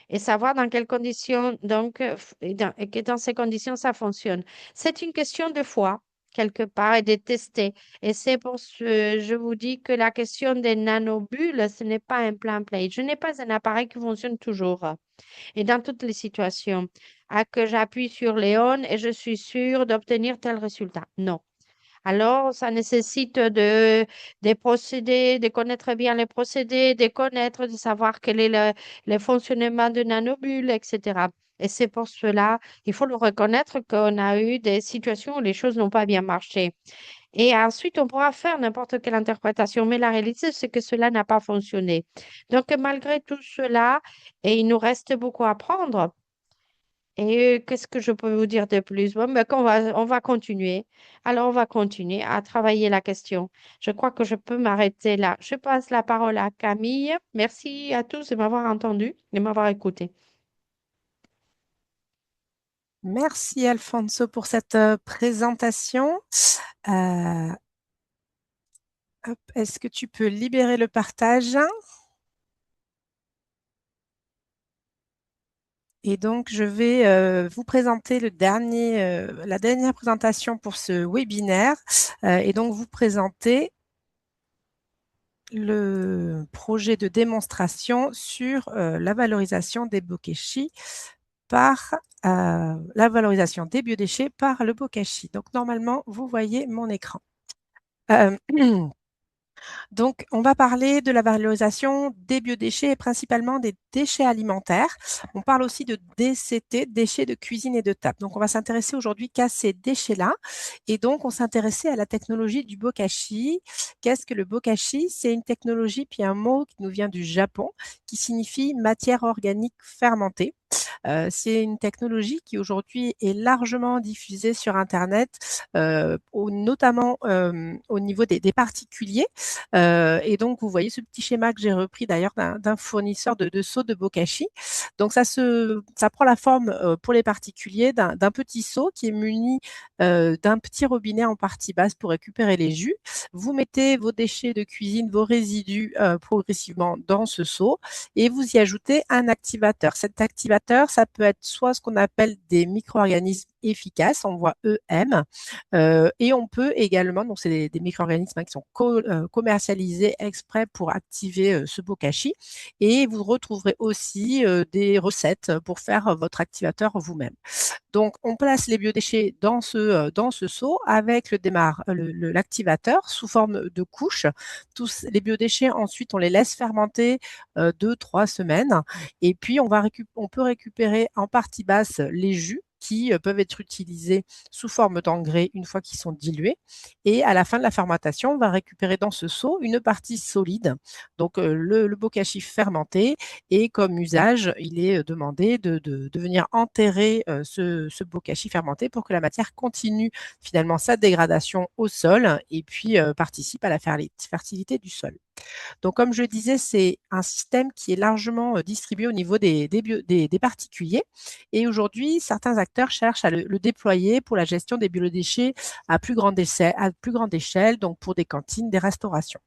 B: et savoir dans quelles conditions, donc, et que dans ces conditions, ça fonctionne. C'est une question de foi, quelque part, et de tester. Et c'est pour ce je vous dis que la question des nanobules, ce n'est pas un plan play. Je n'ai pas un appareil qui fonctionne toujours et dans toutes les situations, que j'appuie sur les on et je suis sûre d'obtenir tel résultat. Non. Alors, ça nécessite des procédés, de connaître bien les procédés, de connaître, de savoir quel est le fonctionnement de nanobule, etc. Et c'est pour cela, il faut le reconnaître qu'on a eu des situations où les choses n'ont pas bien marché. Et ensuite, on pourra faire n'importe quelle interprétation, mais la réalité, c'est que cela n'a pas fonctionné. Donc, malgré tout cela, et il nous reste beaucoup à apprendre, et qu'est-ce que je peux vous dire de plus? Bon, ben, on va continuer. Alors, on va continuer à travailler la question. Je crois que je peux m'arrêter là. Je passe la parole à Camille. Merci à tous de m'avoir entendu et de m'avoir écouté.
A: Merci Alfonso pour cette présentation. Euh, Est-ce que tu peux libérer le partage? Et donc, je vais vous présenter la dernière présentation pour ce webinaire et donc vous présenter le projet de démonstration sur la valorisation des bokashi par la valorisation des biodéchets par le bokashi. Donc, normalement, vous voyez mon écran. Euh, Donc, on va parler de la valorisation des biodéchets et principalement des déchets alimentaires. On parle aussi de DCT, déchets de cuisine et de table. Donc, on va s'intéresser aujourd'hui qu'à ces déchets-là. Et donc, on s'intéressait à la technologie du bokashi. Qu'est-ce que le bokashi? C'est une technologie, puis un mot qui nous vient du Japon, qui signifie matière organique fermentée. C'est une technologie qui aujourd'hui est largement diffusée sur Internet, notamment au niveau des particuliers. Et donc, vous voyez ce petit schéma que j'ai repris d'ailleurs d'un fournisseur de seaux de bokashi. Donc, ça prend la forme pour les particuliers d'un petit seau qui est muni d'un petit robinet en partie basse pour récupérer les jus. Vous mettez vos déchets de cuisine, vos résidus progressivement dans ce seau et vous y ajoutez un activateur. Cet activateur, ça peut être soit ce qu'on appelle des micro-organismes efficaces, on voit EM, et on peut également, donc c'est des micro-organismes qui sont commercialisés exprès pour activer ce bokashi, et vous retrouverez aussi des recettes pour faire votre activateur vous-même. Donc, on place les biodéchets dans ce seau avec l'activateur sous forme de couche. Tous les biodéchets, ensuite, on les laisse fermenter 2-3 semaines. Et puis, on peut récupérer en partie basse les jus qui peuvent être utilisés sous forme d'engrais une fois qu'ils sont dilués. Et à la fin de la fermentation, on va récupérer dans ce seau une partie solide, donc le bokashi fermenté. Et comme usage, il est demandé de venir enterrer ce bokashi fermenté pour que la matière continue finalement sa dégradation au sol et puis participe à la fertilité du sol. Donc, comme je le disais, c'est un système qui est largement distribué au niveau des particuliers. Et aujourd'hui, certains acteurs cherchent à le déployer pour la gestion des biodéchets à plus grande échelle, donc pour des cantines, des restaurations.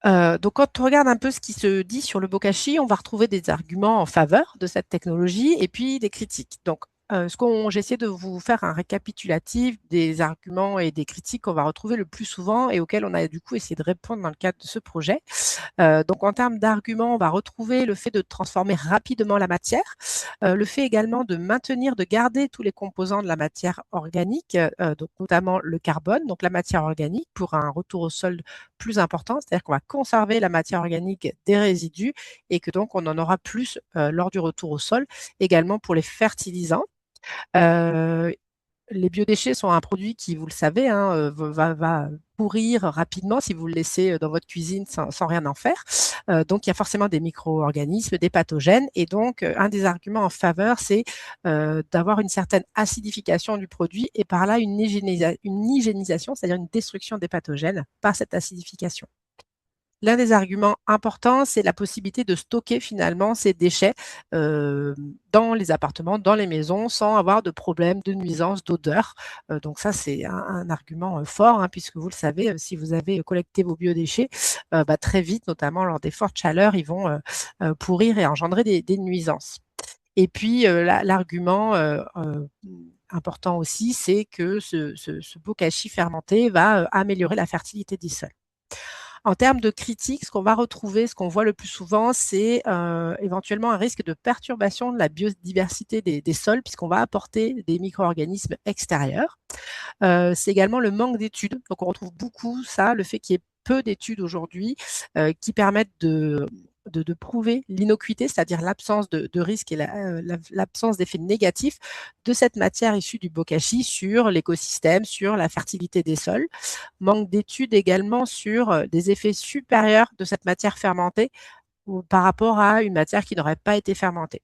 A: Donc, quand on regarde un peu ce qui se dit sur le bokashi, on va retrouver des arguments en faveur de cette technologie et puis des critiques. Donc, J'ai essayé de vous faire un récapitulatif des arguments et des critiques qu'on va retrouver le plus souvent et auxquels on a du coup essayé de répondre dans le cadre de ce projet. Donc en termes d'arguments, on va retrouver le fait de transformer rapidement la matière, le fait également de maintenir, de garder tous les composants de la matière organique, donc notamment le carbone, donc la matière organique pour un retour au sol plus important, c'est-à-dire qu'on va conserver la matière organique des résidus et que donc on en aura plus lors du retour au sol, également pour les fertilisants. Euh, les biodéchets sont un produit qui, vous le savez, hein, va pourrir rapidement si vous le laissez dans votre cuisine sans rien en faire. Donc, il y a forcément des micro-organismes, des pathogènes. Et donc, un des arguments en faveur, c'est d'avoir une certaine acidification du produit et par là une hygiénisation, c'est-à-dire une destruction des pathogènes par cette acidification. L'un des arguments importants, c'est la possibilité de stocker finalement ces déchets dans les appartements, dans les maisons, sans avoir de problème de nuisance, d'odeur. Donc ça, c'est un argument fort, hein, puisque vous le savez, si vous avez collecté vos biodéchets, très vite, notamment lors des fortes chaleurs, ils vont pourrir et engendrer des nuisances. Et puis, l'argument important aussi, c'est que ce bokashi fermenté va améliorer la fertilité des sols. En termes de critiques, ce qu'on va retrouver, ce qu'on voit le plus souvent, c'est éventuellement un risque de perturbation de la biodiversité des sols, puisqu'on va apporter des micro-organismes extérieurs. C'est également le manque d'études. Donc, on retrouve beaucoup ça, le fait qu'il y ait peu d'études aujourd'hui qui permettent de prouver l'innocuité, c'est-à-dire l'absence de risque et l'absence d'effets négatifs de cette matière issue du bokashi sur l'écosystème, sur la fertilité des sols. Manque d'études également sur des effets supérieurs de cette matière fermentée par rapport à une matière qui n'aurait pas été fermentée.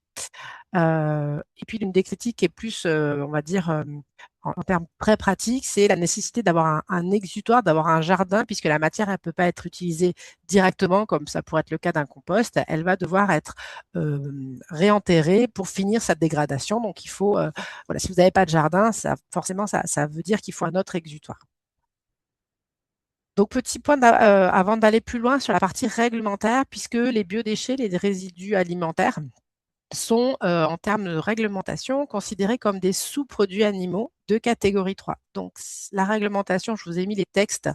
A: Et puis l'une des critiques qui est plus, on va dire, en termes très pratiques, c'est la nécessité d'avoir un exutoire, d'avoir un jardin, puisque la matière, elle ne peut pas être utilisée directement, comme ça pourrait être le cas d'un compost. Elle va devoir être réenterrée pour finir sa dégradation. Donc il faut, voilà, si vous n'avez pas de jardin, forcément, ça veut dire qu'il faut un autre exutoire. Donc, petit point avant d'aller plus loin sur la partie réglementaire, puisque les biodéchets, les résidus alimentaires, sont, en termes de réglementation, considérés comme des sous-produits animaux de catégorie 3. Donc, la réglementation, je vous ai mis les textes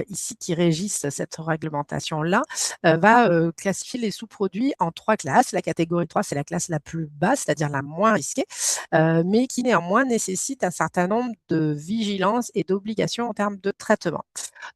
A: ici qui régissent cette réglementation-là, va classifier les sous-produits en 3 classes. La catégorie 3, c'est la classe la plus basse, c'est-à-dire la moins risquée, mais qui néanmoins nécessite un certain nombre de vigilances et d'obligations en termes de traitement.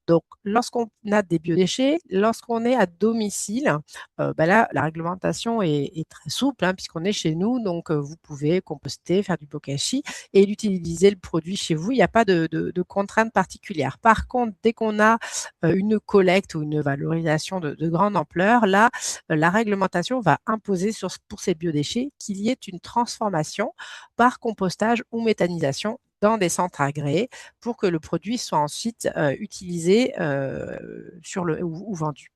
A: Donc, lorsqu'on a des biodéchets, lorsqu'on est à domicile, là, la réglementation est très souple, hein, puisqu'on est chez nous. Donc, vous pouvez composter, faire du bokashi et utiliser le produit chez vous. Il n'y a pas de contraintes particulières. Par contre, dès qu'on a une collecte ou une valorisation de grande ampleur, là, la réglementation va imposer pour ces biodéchets qu'il y ait une transformation par compostage ou méthanisation dans des centres agréés pour que le produit soit ensuite utilisé ou vendu.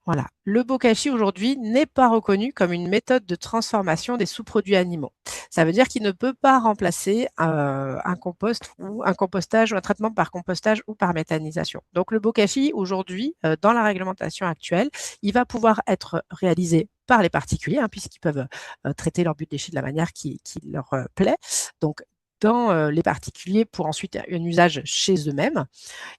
A: Voilà. Le bokashi aujourd'hui n'est pas reconnu comme une méthode de transformation des sous-produits animaux. Ça veut dire qu'il ne peut pas remplacer un compost ou un compostage ou un traitement par compostage ou par méthanisation. Donc le bokashi aujourd'hui, dans la réglementation actuelle, il va pouvoir être réalisé par les particuliers, hein, puisqu'ils peuvent traiter leurs déchets de la manière qui leur plaît. Donc dans les particuliers pour ensuite un usage chez eux-mêmes.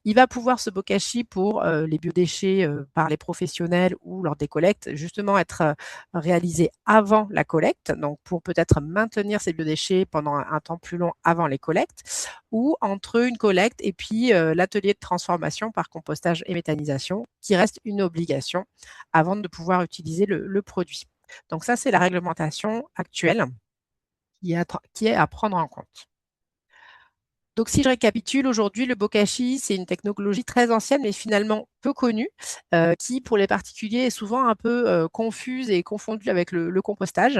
A: Il va pouvoir ce bokashi pour les biodéchets par les professionnels ou lors des collectes, justement être réalisé avant la collecte, donc pour peut-être maintenir ces biodéchets pendant un temps plus long avant les collectes, ou entre une collecte et puis l'atelier de transformation par compostage et méthanisation, qui reste une obligation avant de pouvoir utiliser le produit. Donc ça, c'est la réglementation actuelle qui est à prendre en compte. Donc, si je récapitule, aujourd'hui, le bokashi, c'est une technologie très ancienne, mais finalement peu connue, qui, pour les particuliers, est souvent un peu confuse et confondue avec le compostage.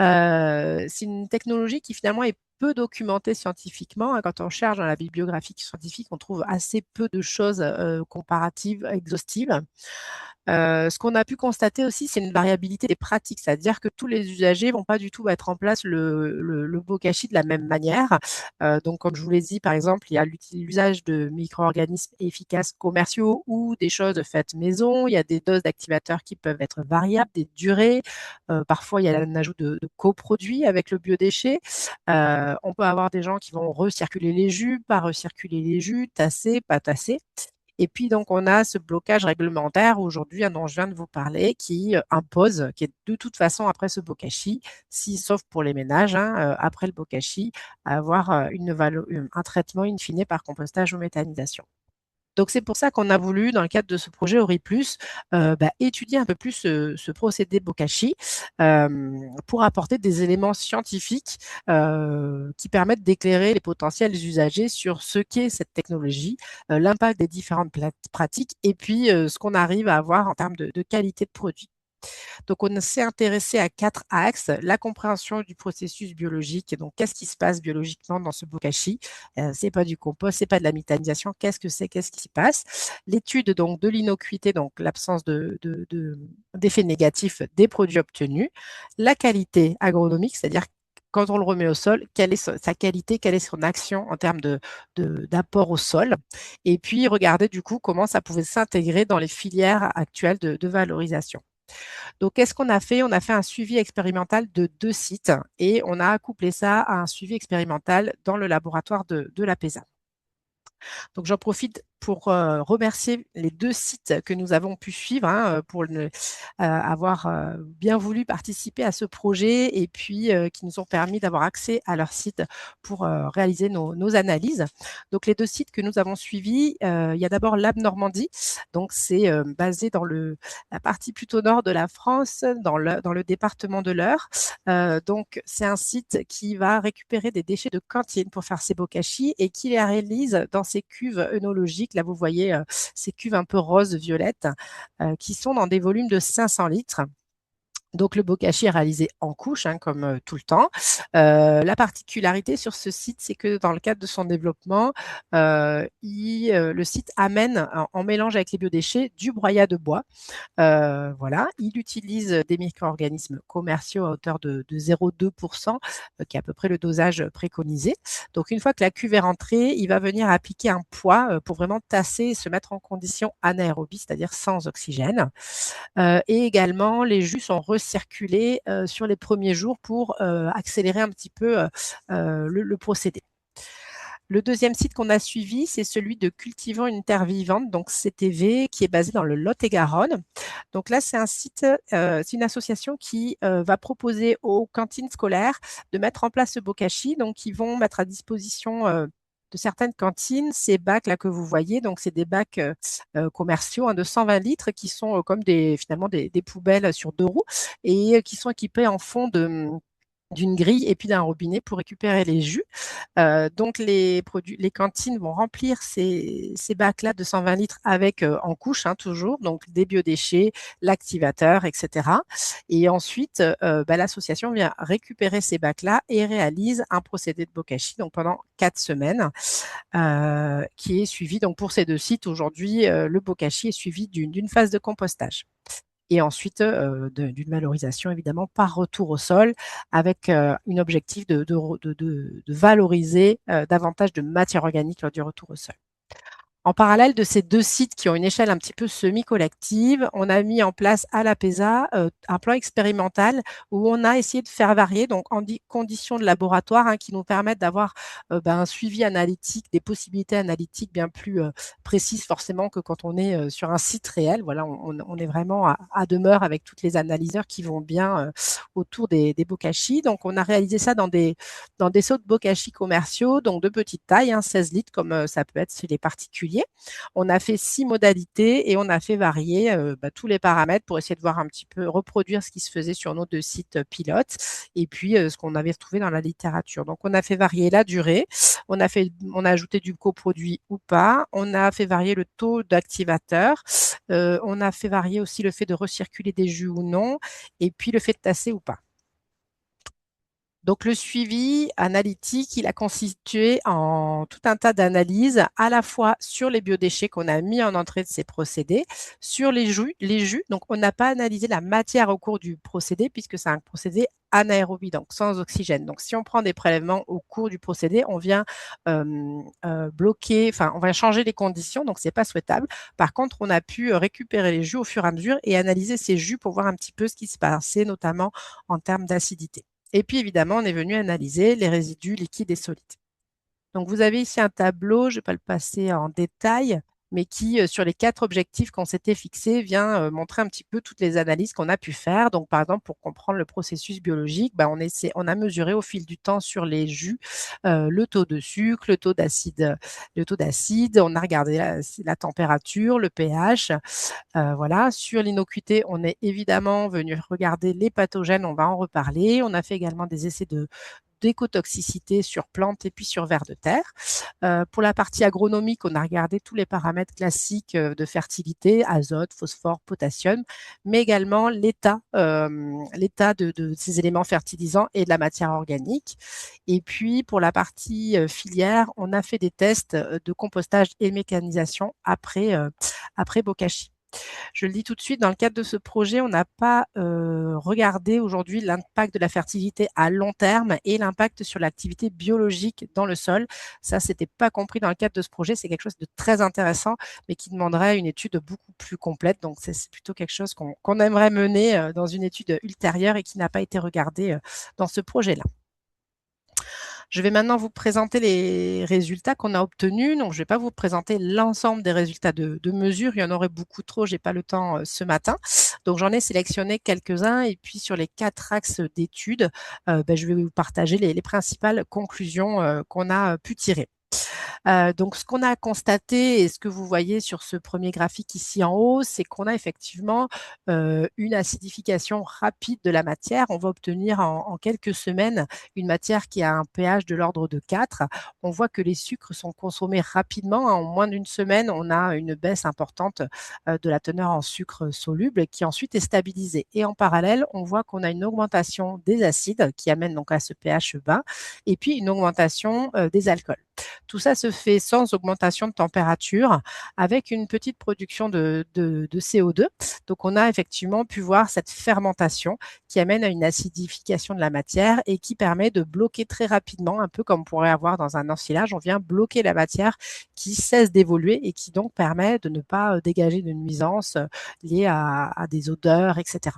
A: C'est une technologie qui finalement est peu documentée scientifiquement, hein. Quand on cherche dans la bibliographie scientifique, on trouve assez peu de choses comparatives, exhaustives. Ce qu'on a pu constater aussi, c'est une variabilité des pratiques, c'est-à-dire que tous les usagers vont pas du tout mettre en place le bokashi de la même manière. Donc, comme je vous l'ai dit, par exemple, il y a l'usage de micro-organismes efficaces commerciaux ou goûts, des choses faites maison. Il y a des doses d'activateurs qui peuvent être variables, des durées. Parfois, il y a un ajout de coproduits avec le biodéchet. On peut avoir des gens qui vont recirculer les jus, pas recirculer les jus, tasser, pas tasser. Et puis, donc, on a ce blocage réglementaire aujourd'hui, dont je viens de vous parler, qui impose, qui est de toute façon, après ce bokashi, si, sauf pour les ménages, après le bokashi, avoir un traitement in fine par compostage ou méthanisation. Donc, c'est pour ça qu'on a voulu, dans le cadre de ce projet Ori+, étudier un peu plus ce procédé bokashi pour apporter des éléments scientifiques qui permettent d'éclairer les potentiels usagers sur ce qu'est cette technologie, l'impact des différentes pratiques et puis ce qu'on arrive à avoir en termes de qualité de produit. Donc, on s'est intéressé à 4 axes. La compréhension du processus biologique. Donc, qu'est-ce qui se passe biologiquement dans ce bokashi? C'est pas du compost, c'est pas de la méthanisation. Qu'est-ce que c'est? Qu'est-ce qui se passe? L'étude donc de l'innocuité, donc l'absence d'effets négatifs des produits obtenus. La qualité agronomique, c'est-à-dire quand on le remet au sol, quelle est sa qualité, quelle est son action en termes d'apport au sol. Et puis, regarder du coup comment ça pouvait s'intégrer dans les filières actuelles de valorisation. Donc, qu'est-ce qu'on a fait? On a fait un suivi expérimental de 2 sites et on a couplé ça à un suivi expérimental dans le laboratoire de l'APESA. Donc, j'en profite pour remercier les 2 sites que nous avons pu suivre pour avoir bien voulu participer à ce projet et puis qui nous ont permis d'avoir accès à leur site pour réaliser nos analyses. Donc, les 2 sites que nous avons suivis, il y a d'abord Lab Normandie. Donc, c'est basé dans la partie plutôt nord de la France, dans le département de l'Eure. Donc, c'est un site qui va récupérer des déchets de cantine pour faire ses bokashi et qui les réalise dans ces cuves œnologiques. Là, vous voyez ces cuves un peu rose-violette qui sont dans des volumes de 500 litres. Donc, le bokashi est réalisé en couche, comme tout le temps. La particularité sur ce site, c'est que dans le cadre de son développement, le site amène en mélange avec les biodéchets du broyat de bois. Voilà, il utilise des micro-organismes commerciaux à hauteur de 0,2%, qui est à peu près le dosage préconisé. Donc, une fois que la cuve est rentrée, il va venir appliquer un poids pour vraiment tasser et se mettre en condition anaérobie, c'est-à-dire sans oxygène. Et également, les jus sont recirculés sur les premiers jours pour accélérer un petit peu le procédé. Le deuxième site qu'on a suivi, c'est celui de Cultivons une terre vivante, donc CTV, qui est basé dans le Lot-et-Garonne. Donc là, c'est un site, c'est une association qui va proposer aux cantines scolaires de mettre en place ce bokashi. Donc, ils vont mettre à disposition de certaines cantines ces bacs là que vous voyez. Donc, c'est des bacs commerciaux de 120 litres qui sont comme finalement des poubelles sur 2 roues et qui sont équipés en fond d'une grille et puis d'un robinet pour récupérer les jus. Donc, les cantines vont remplir ces bacs-là de 120 litres avec en couche, toujours, donc des biodéchets, l'activateur, etc. Et ensuite, l'association vient récupérer ces bacs-là et réalise un procédé de bokashi donc pendant 4 semaines, qui est suivi. Donc, pour ces 2 sites, aujourd'hui, le bokashi est suivi d'une phase de compostage et ensuite d'une valorisation évidemment par retour au sol avec un objectif de valoriser davantage de matière organique lors du retour au sol. En parallèle de ces 2 sites qui ont une échelle un petit peu semi-collective, on a mis en place à l'APESA un plan expérimental où on a essayé de faire varier, donc en conditions de laboratoire, qui nous permettent d'avoir un suivi analytique, des possibilités analytiques bien plus précises forcément que quand on est sur un site réel. Voilà, on est vraiment à demeure avec toutes les analyseurs qui vont bien autour des bokashi. Donc, on a réalisé ça dans des seaux de bokashi commerciaux, donc de petite taille, 16 litres comme ça peut être chez les particuliers. On a fait 6 modalités et on a fait varier tous les paramètres pour essayer de voir un petit peu, reproduire ce qui se faisait sur nos 2 sites pilotes et puis ce qu'on avait retrouvé dans la littérature. Donc, on a fait varier la durée, on a ajouté du coproduit ou pas, on a fait varier le taux d'activateur, on a fait varier aussi le fait de recirculer des jus ou non et puis le fait de tasser ou pas. Donc, le suivi analytique, il a constitué en tout un tas d'analyses, à la fois sur les biodéchets qu'on a mis en entrée de ces procédés, sur les jus. Donc, on n'a pas analysé la matière au cours du procédé, puisque c'est un procédé anaérobie, donc sans oxygène. Donc, si on prend des prélèvements au cours du procédé, on vient bloquer, enfin, on va changer les conditions, donc c'est pas souhaitable. Par contre, on a pu récupérer les jus au fur et à mesure et analyser ces jus pour voir un petit peu ce qui se passait, notamment en termes d'acidité. Et puis, évidemment, on est venu analyser les résidus liquides et solides. Donc, vous avez ici un tableau, je ne vais pas le passer en détail, mais qui, sur les 4 objectifs qu'on s'était fixés, vient montrer un petit peu toutes les analyses qu'on a pu faire. Donc, par exemple, pour comprendre le processus biologique, on a mesuré au fil du temps sur les jus le taux de sucre, le taux d'acide, on a regardé la température, le pH. Voilà. Sur l'innocuité, on est évidemment venu regarder les pathogènes, on va en reparler. On a fait également des essais d'écotoxicité sur plantes et puis sur vers de terre. Pour la partie agronomique, on a regardé tous les paramètres classiques de fertilité, azote, phosphore, potassium, mais également l'état de ces éléments fertilisants et de la matière organique. Et puis, pour la partie filière, on a fait des tests de compostage et mécanisation après Bokashi. Je le dis tout de suite, dans le cadre de ce projet, on n'a pas regardé aujourd'hui l'impact de la fertilité à long terme et l'impact sur l'activité biologique dans le sol. Ça, c'était pas compris dans le cadre de ce projet. C'est quelque chose de très intéressant, mais qui demanderait une étude beaucoup plus complète. Donc, c'est plutôt quelque chose qu'on aimerait mener dans une étude ultérieure et qui n'a pas été regardé dans ce projet-là. Je vais maintenant vous présenter les résultats qu'on a obtenus. Donc, je ne vais pas vous présenter l'ensemble des résultats de mesure. Il y en aurait beaucoup trop. Je n'ai pas le temps ce matin. Donc, j'en ai sélectionné quelques-uns. Et puis, sur les 4 axes d'études, je vais vous partager les principales conclusions qu'on a pu tirer. Donc, ce qu'on a constaté et ce que vous voyez sur ce premier graphique ici en haut, c'est qu'on a effectivement une acidification rapide de la matière. On va obtenir en quelques semaines une matière qui a un pH de l'ordre de 4. On voit que les sucres sont consommés rapidement. En moins d'une semaine, on a une baisse importante de la teneur en sucre soluble qui ensuite est stabilisée. Et en parallèle, on voit qu'on a une augmentation des acides qui amène donc à ce pH bas et puis une augmentation des alcools. Tout ça se fait sans augmentation de température, avec une petite production de CO2. Donc, on a effectivement pu voir cette fermentation qui amène à une acidification de la matière et qui permet de bloquer très rapidement, un peu comme on pourrait avoir dans un ensilage, on vient bloquer la matière qui cesse d'évoluer et qui donc permet de ne pas dégager de nuisances liées à des odeurs, etc.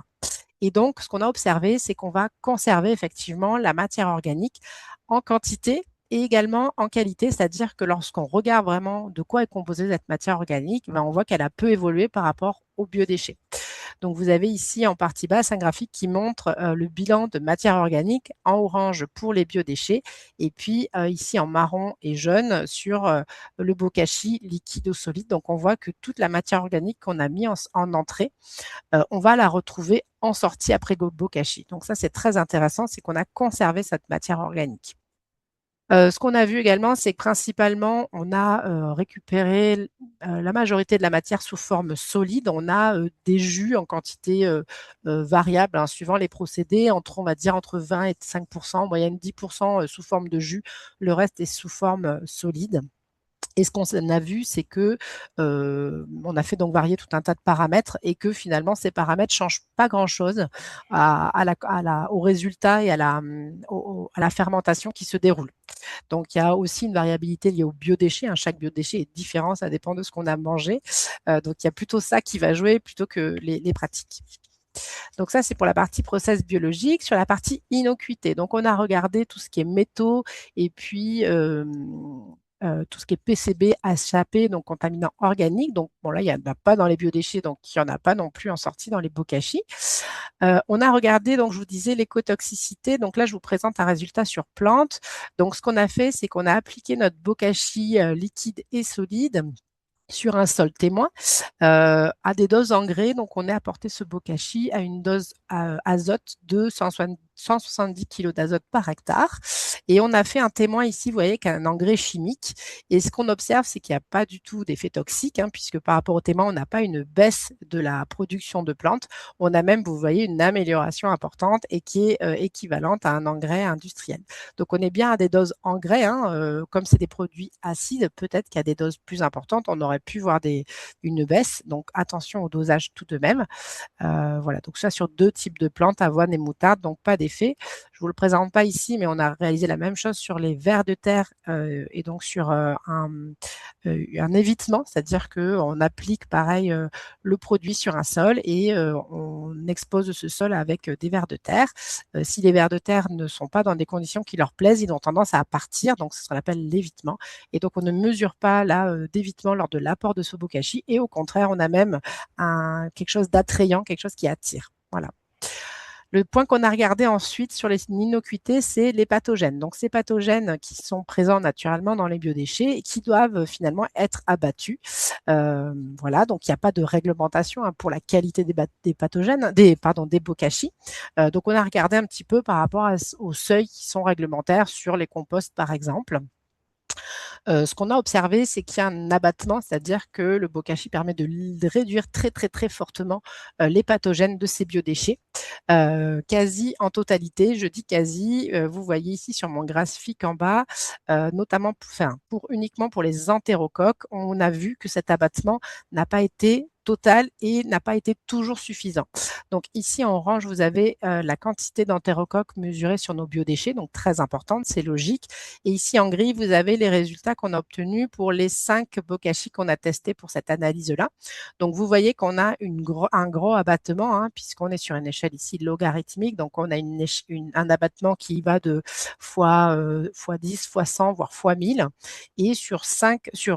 A: Et donc, ce qu'on a observé, c'est qu'on va conserver effectivement la matière organique en quantité et également en qualité, c'est-à-dire que lorsqu'on regarde vraiment de quoi est composée cette matière organique, on voit qu'elle a peu évolué par rapport aux biodéchets. Donc, vous avez ici en partie basse un graphique qui montre le bilan de matière organique en orange pour les biodéchets et puis ici en marron et jaune sur le bokashi liquide ou solide. Donc, on voit que toute la matière organique qu'on a mis en entrée, on va la retrouver en sortie après bokashi. Donc, ça, c'est très intéressant, c'est qu'on a conservé cette matière organique. Ce qu'on a vu également, c'est que principalement, on a récupéré la majorité de la matière sous forme solide. On a des jus en quantité variable, suivant les procédés, on va dire entre 20 et 5%, en moyenne 10% sous forme de jus. Le reste est sous forme solide. Et ce qu'on a vu, c'est que on a fait donc varier tout un tas de paramètres et que finalement, ces paramètres ne changent pas grand-chose au résultat et à la fermentation qui se déroule. Donc, il y a aussi une variabilité liée aux biodéchets. Chaque biodéchet est différent, ça dépend de ce qu'on a mangé. Donc, il y a plutôt ça qui va jouer plutôt que les pratiques. Donc, ça, c'est pour la partie process biologique. Sur la partie innocuité, donc on a regardé tout ce qui est métaux et puis tout ce qui est PCB, HAP, donc contaminants organiques. Donc, bon, là, il n'y en a pas dans les biodéchets, donc il n'y en a pas non plus en sortie dans les bokashi. On a regardé, donc je vous disais, l'écotoxicité. Donc là, je vous présente un résultat sur plante. Donc, ce qu'on a fait, c'est qu'on a appliqué notre bokashi liquide et solide sur un sol témoin à des doses engrais. Donc, on a apporté ce bokashi à une dose azote de 170 kg d'azote par hectare. Et on a fait un témoin ici, vous voyez, qu'un engrais chimique. Et ce qu'on observe, c'est qu'il n'y a pas du tout d'effet toxique, hein, puisque par rapport au témoin, on n'a pas une baisse de la production de plantes. On a même, vous voyez, une amélioration importante et qui est équivalente à un engrais industriel. Donc, on est bien à des doses engrais, hein, comme c'est des produits acides, peut-être qu'à des doses plus importantes, on aurait pu voir une baisse. Donc, attention au dosage tout de même. Voilà, donc ça sur deux types de plantes, avoine et moutarde, donc pas d'effet. Je ne vous le présente pas ici, mais on a réalisé la même chose sur les vers de terre et donc sur un évitement, c'est-à-dire qu'on applique pareil le produit sur un sol et on expose ce sol avec des vers de terre. Si les vers de terre ne sont pas dans des conditions qui leur plaisent, ils ont tendance à partir, donc c'est ce qu'on appelle l'évitement. Et donc on ne mesure pas là d'évitement lors de l'apport de ce bokashi et au contraire, on a même quelque chose d'attrayant, quelque chose qui attire. Voilà. Le point qu'on a regardé ensuite sur les innocuités, c'est les pathogènes. Donc, ces pathogènes qui sont présents naturellement dans les biodéchets et qui doivent finalement être abattus. Voilà, donc il n'y a pas de réglementation hein, pour la qualité des pathogènes, des bokashi. Donc, on a regardé un petit peu par rapport aux seuils qui sont réglementaires sur les composts, par exemple. Ce qu'on a observé, c'est qu'il y a un abattement, c'est-à-dire que le bokashi permet de réduire très, très, très fortement les pathogènes de ces biodéchets. Quasi en totalité, je dis quasi, vous voyez ici sur mon graphique en bas, notamment uniquement pour les entérocoques, on a vu que cet abattement n'a pas été total et n'a pas été toujours suffisant. Donc ici en orange, vous avez la quantité d'entérocoques mesurée sur nos biodéchets, donc très importante, c'est logique. Et ici en gris, vous avez les résultats qu'on a obtenus pour les 5 bokashi qu'on a testés pour cette analyse-là. Donc vous voyez qu'on a un gros abattement, hein, puisqu'on est sur une échelle ici logarithmique, donc on a un abattement qui va de fois 10, fois 100, voire fois 1000. Et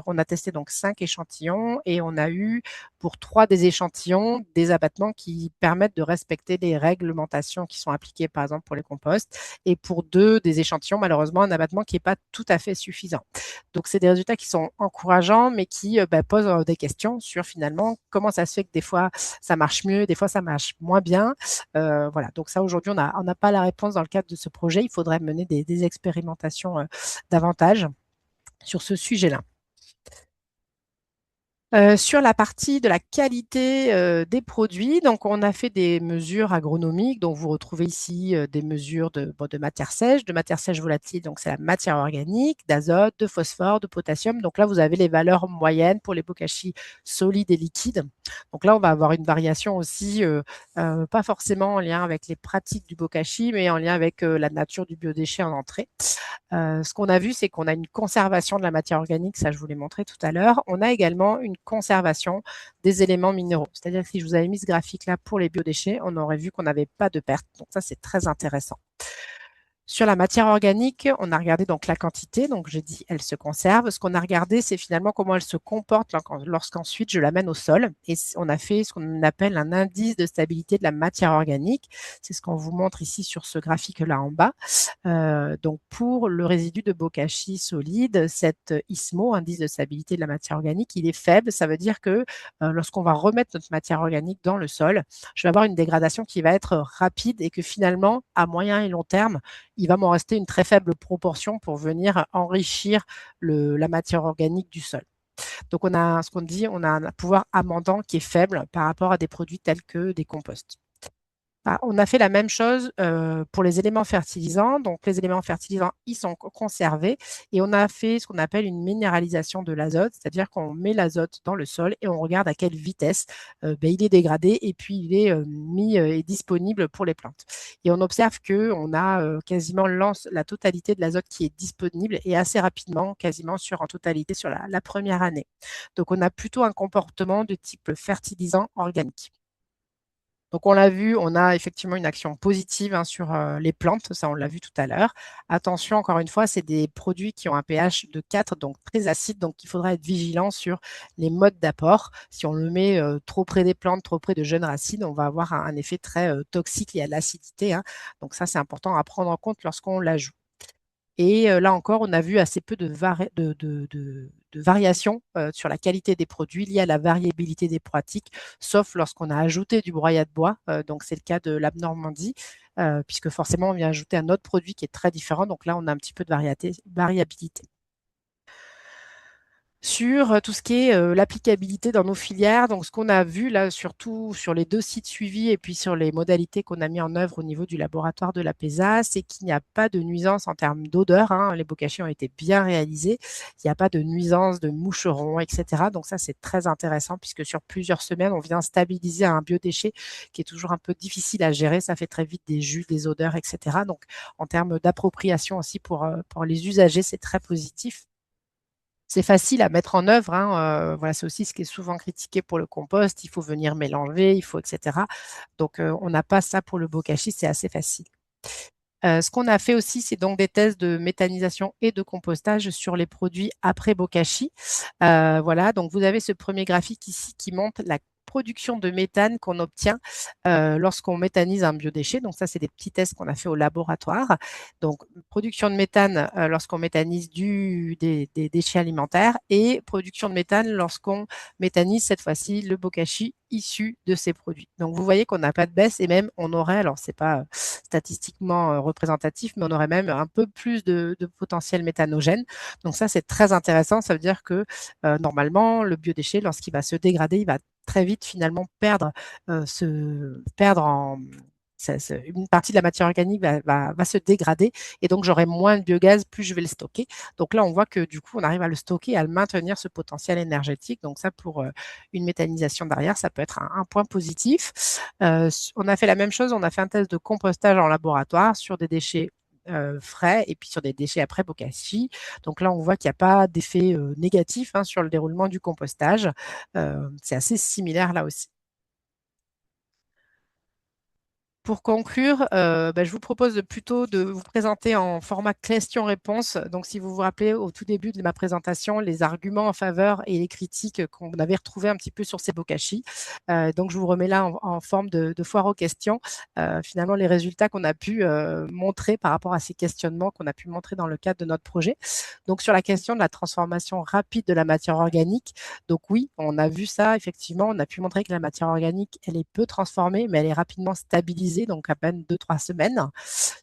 A: on a testé donc 5 échantillons et on a eu pour 3 des échantillons des abattements qui permettent de respecter les réglementations qui sont appliquées par exemple pour les composts et pour 2 des échantillons malheureusement un abattement qui n'est pas tout à fait suffisant. Donc c'est des résultats qui sont encourageants mais qui posent des questions sur finalement comment ça se fait que des fois ça marche mieux, des fois ça marche moins bien. Voilà, donc ça aujourd'hui on n'a pas la réponse dans le cadre de ce projet, il faudrait mener des expérimentations davantage sur ce sujet-là. Sur la partie de la qualité des produits, donc on a fait des mesures agronomiques, donc vous retrouvez ici des mesures de matière sèche volatile, donc c'est la matière organique, d'azote, de phosphore, de potassium. Donc là, vous avez les valeurs moyennes pour les bokashi solides et liquides. Donc là, on va avoir une variation aussi, pas forcément en lien avec les pratiques du bokashi, mais en lien avec la nature du biodéchet en entrée. Ce qu'on a vu, c'est qu'on a une conservation de la matière organique, ça je vous l'ai montré tout à l'heure. On a également une conservation des éléments minéraux. C'est-à-dire que si je vous avais mis ce graphique-là pour les biodéchets, on aurait vu qu'on n'avait pas de perte. Donc ça, c'est très intéressant. Sur la matière organique, on a regardé donc la quantité, donc j'ai dit elle se conserve. Ce qu'on a regardé, c'est finalement comment elle se comporte lorsqu'ensuite je l'amène au sol. Et on a fait ce qu'on appelle un indice de stabilité de la matière organique. C'est ce qu'on vous montre ici sur ce graphique-là en bas. Donc pour le résidu de bokashi solide, cet ISMO, indice de stabilité de la matière organique, il est faible. Ça veut dire que lorsqu'on va remettre notre matière organique dans le sol, je vais avoir une dégradation qui va être rapide et que finalement, à moyen et long terme, il va m'en rester une très faible proportion pour venir enrichir la matière organique du sol. Donc on a ce qu'on dit, on a un pouvoir amendant qui est faible par rapport à des produits tels que des composts. On a fait la même chose pour les éléments fertilisants. Donc, les éléments fertilisants, ils sont conservés et on a fait ce qu'on appelle une minéralisation de l'azote, c'est-à-dire qu'on met l'azote dans le sol et on regarde à quelle vitesse il est dégradé et puis il est mis et disponible pour les plantes. Et on observe qu'on a quasiment la totalité de l'azote qui est disponible et assez rapidement, quasiment en totalité sur la première année. Donc, on a plutôt un comportement de type fertilisant organique. Donc, on l'a vu, on a effectivement une action positive hein, sur les plantes, ça on l'a vu tout à l'heure. Attention, encore une fois, c'est des produits qui ont un pH de 4, donc très acide, donc il faudra être vigilant sur les modes d'apport. Si on le met trop près des plantes, trop près de jeunes racines, on va avoir un effet très toxique lié à l'acidité. Hein. Donc ça, c'est important à prendre en compte lorsqu'on l'ajoute. Et là encore, on a vu assez peu de variation sur la qualité des produits liée à la variabilité des pratiques, sauf lorsqu'on a ajouté du broyat de bois. Donc, c'est le cas de la Normandie, puisque forcément, on vient ajouter un autre produit qui est très différent. Donc là, on a un petit peu de variabilité. Sur tout ce qui est l'applicabilité dans nos filières. Donc, ce qu'on a vu là, surtout sur les 2 sites suivis et puis sur les modalités qu'on a mis en œuvre au niveau du laboratoire de l'APESA, c'est qu'il n'y a pas de nuisance en termes d'odeur, hein. Les bocachis ont été bien réalisés. Il n'y a pas de nuisance de moucherons, etc. Donc ça, c'est très intéressant puisque sur plusieurs semaines, on vient stabiliser un biodéchet qui est toujours un peu difficile à gérer. Ça fait très vite des jus, des odeurs, etc. Donc, en termes d'appropriation aussi pour les usagers, c'est très positif. C'est facile à mettre en œuvre, hein, voilà, c'est aussi ce qui est souvent critiqué pour le compost. Il faut venir mélanger, il faut, etc. Donc, on n'a pas ça pour le bokashi, c'est assez facile. Ce qu'on a fait aussi, c'est donc des tests de méthanisation et de compostage sur les produits après bokashi. Voilà, donc vous avez ce premier graphique ici qui montre la production de méthane qu'on obtient lorsqu'on méthanise un biodéchet. Donc ça, c'est des petits tests qu'on a fait au laboratoire. Donc production de méthane lorsqu'on méthanise des déchets alimentaires et production de méthane lorsqu'on méthanise cette fois-ci le bokashi issu de ces produits. Donc vous voyez qu'on n'a pas de baisse et même on aurait, alors c'est pas statistiquement représentatif, mais on aurait même un peu plus de potentiel méthanogène. Donc ça, c'est très intéressant. Ça veut dire que normalement, le biodéchet, lorsqu'il va se dégrader, il va très vite finalement perdre en une partie de la matière organique va se dégrader et donc j'aurai moins de biogaz, plus je vais le stocker. Donc là, on voit que du coup, on arrive à le stocker et à le maintenir ce potentiel énergétique. Donc ça, pour une méthanisation derrière, ça peut être un point positif. On a fait la même chose, on a fait un test de compostage en laboratoire sur des déchets frais et puis sur des déchets après bokashi. Donc là, on voit qu'il n'y a pas d'effet négatif hein, sur le déroulement du compostage. C'est assez similaire là aussi. Pour conclure, je vous propose plutôt de vous présenter en format question-réponse. Donc, si vous vous rappelez au tout début de ma présentation, les arguments en faveur et les critiques qu'on avait retrouvés un petit peu sur ces bokashi. Donc, je vous remets là en forme de foire aux questions. Finalement, les résultats qu'on a pu montrer par rapport à ces questionnements qu'on a pu montrer dans le cadre de notre projet. Donc, sur la question de la transformation rapide de la matière organique, donc oui, on a vu ça, effectivement, on a pu montrer que la matière organique, elle est peu transformée, mais elle est rapidement stabilisée, donc à peine 2-3 semaines,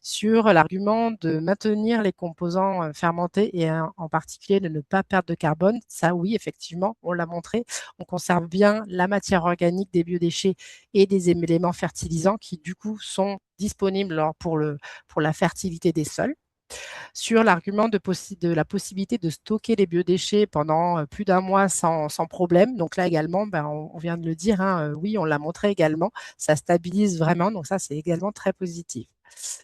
A: sur l'argument de maintenir les composants fermentés et en particulier de ne pas perdre de carbone. Ça, oui, effectivement, on l'a montré. On conserve bien la matière organique des biodéchets et des éléments fertilisants qui, du coup, sont disponibles pour la fertilité des sols sur l'argument de la possibilité de stocker les biodéchets pendant plus d'un mois sans problème. Donc là également, on vient de le dire, hein, oui, on l'a montré également, ça stabilise vraiment, donc ça c'est également très positif.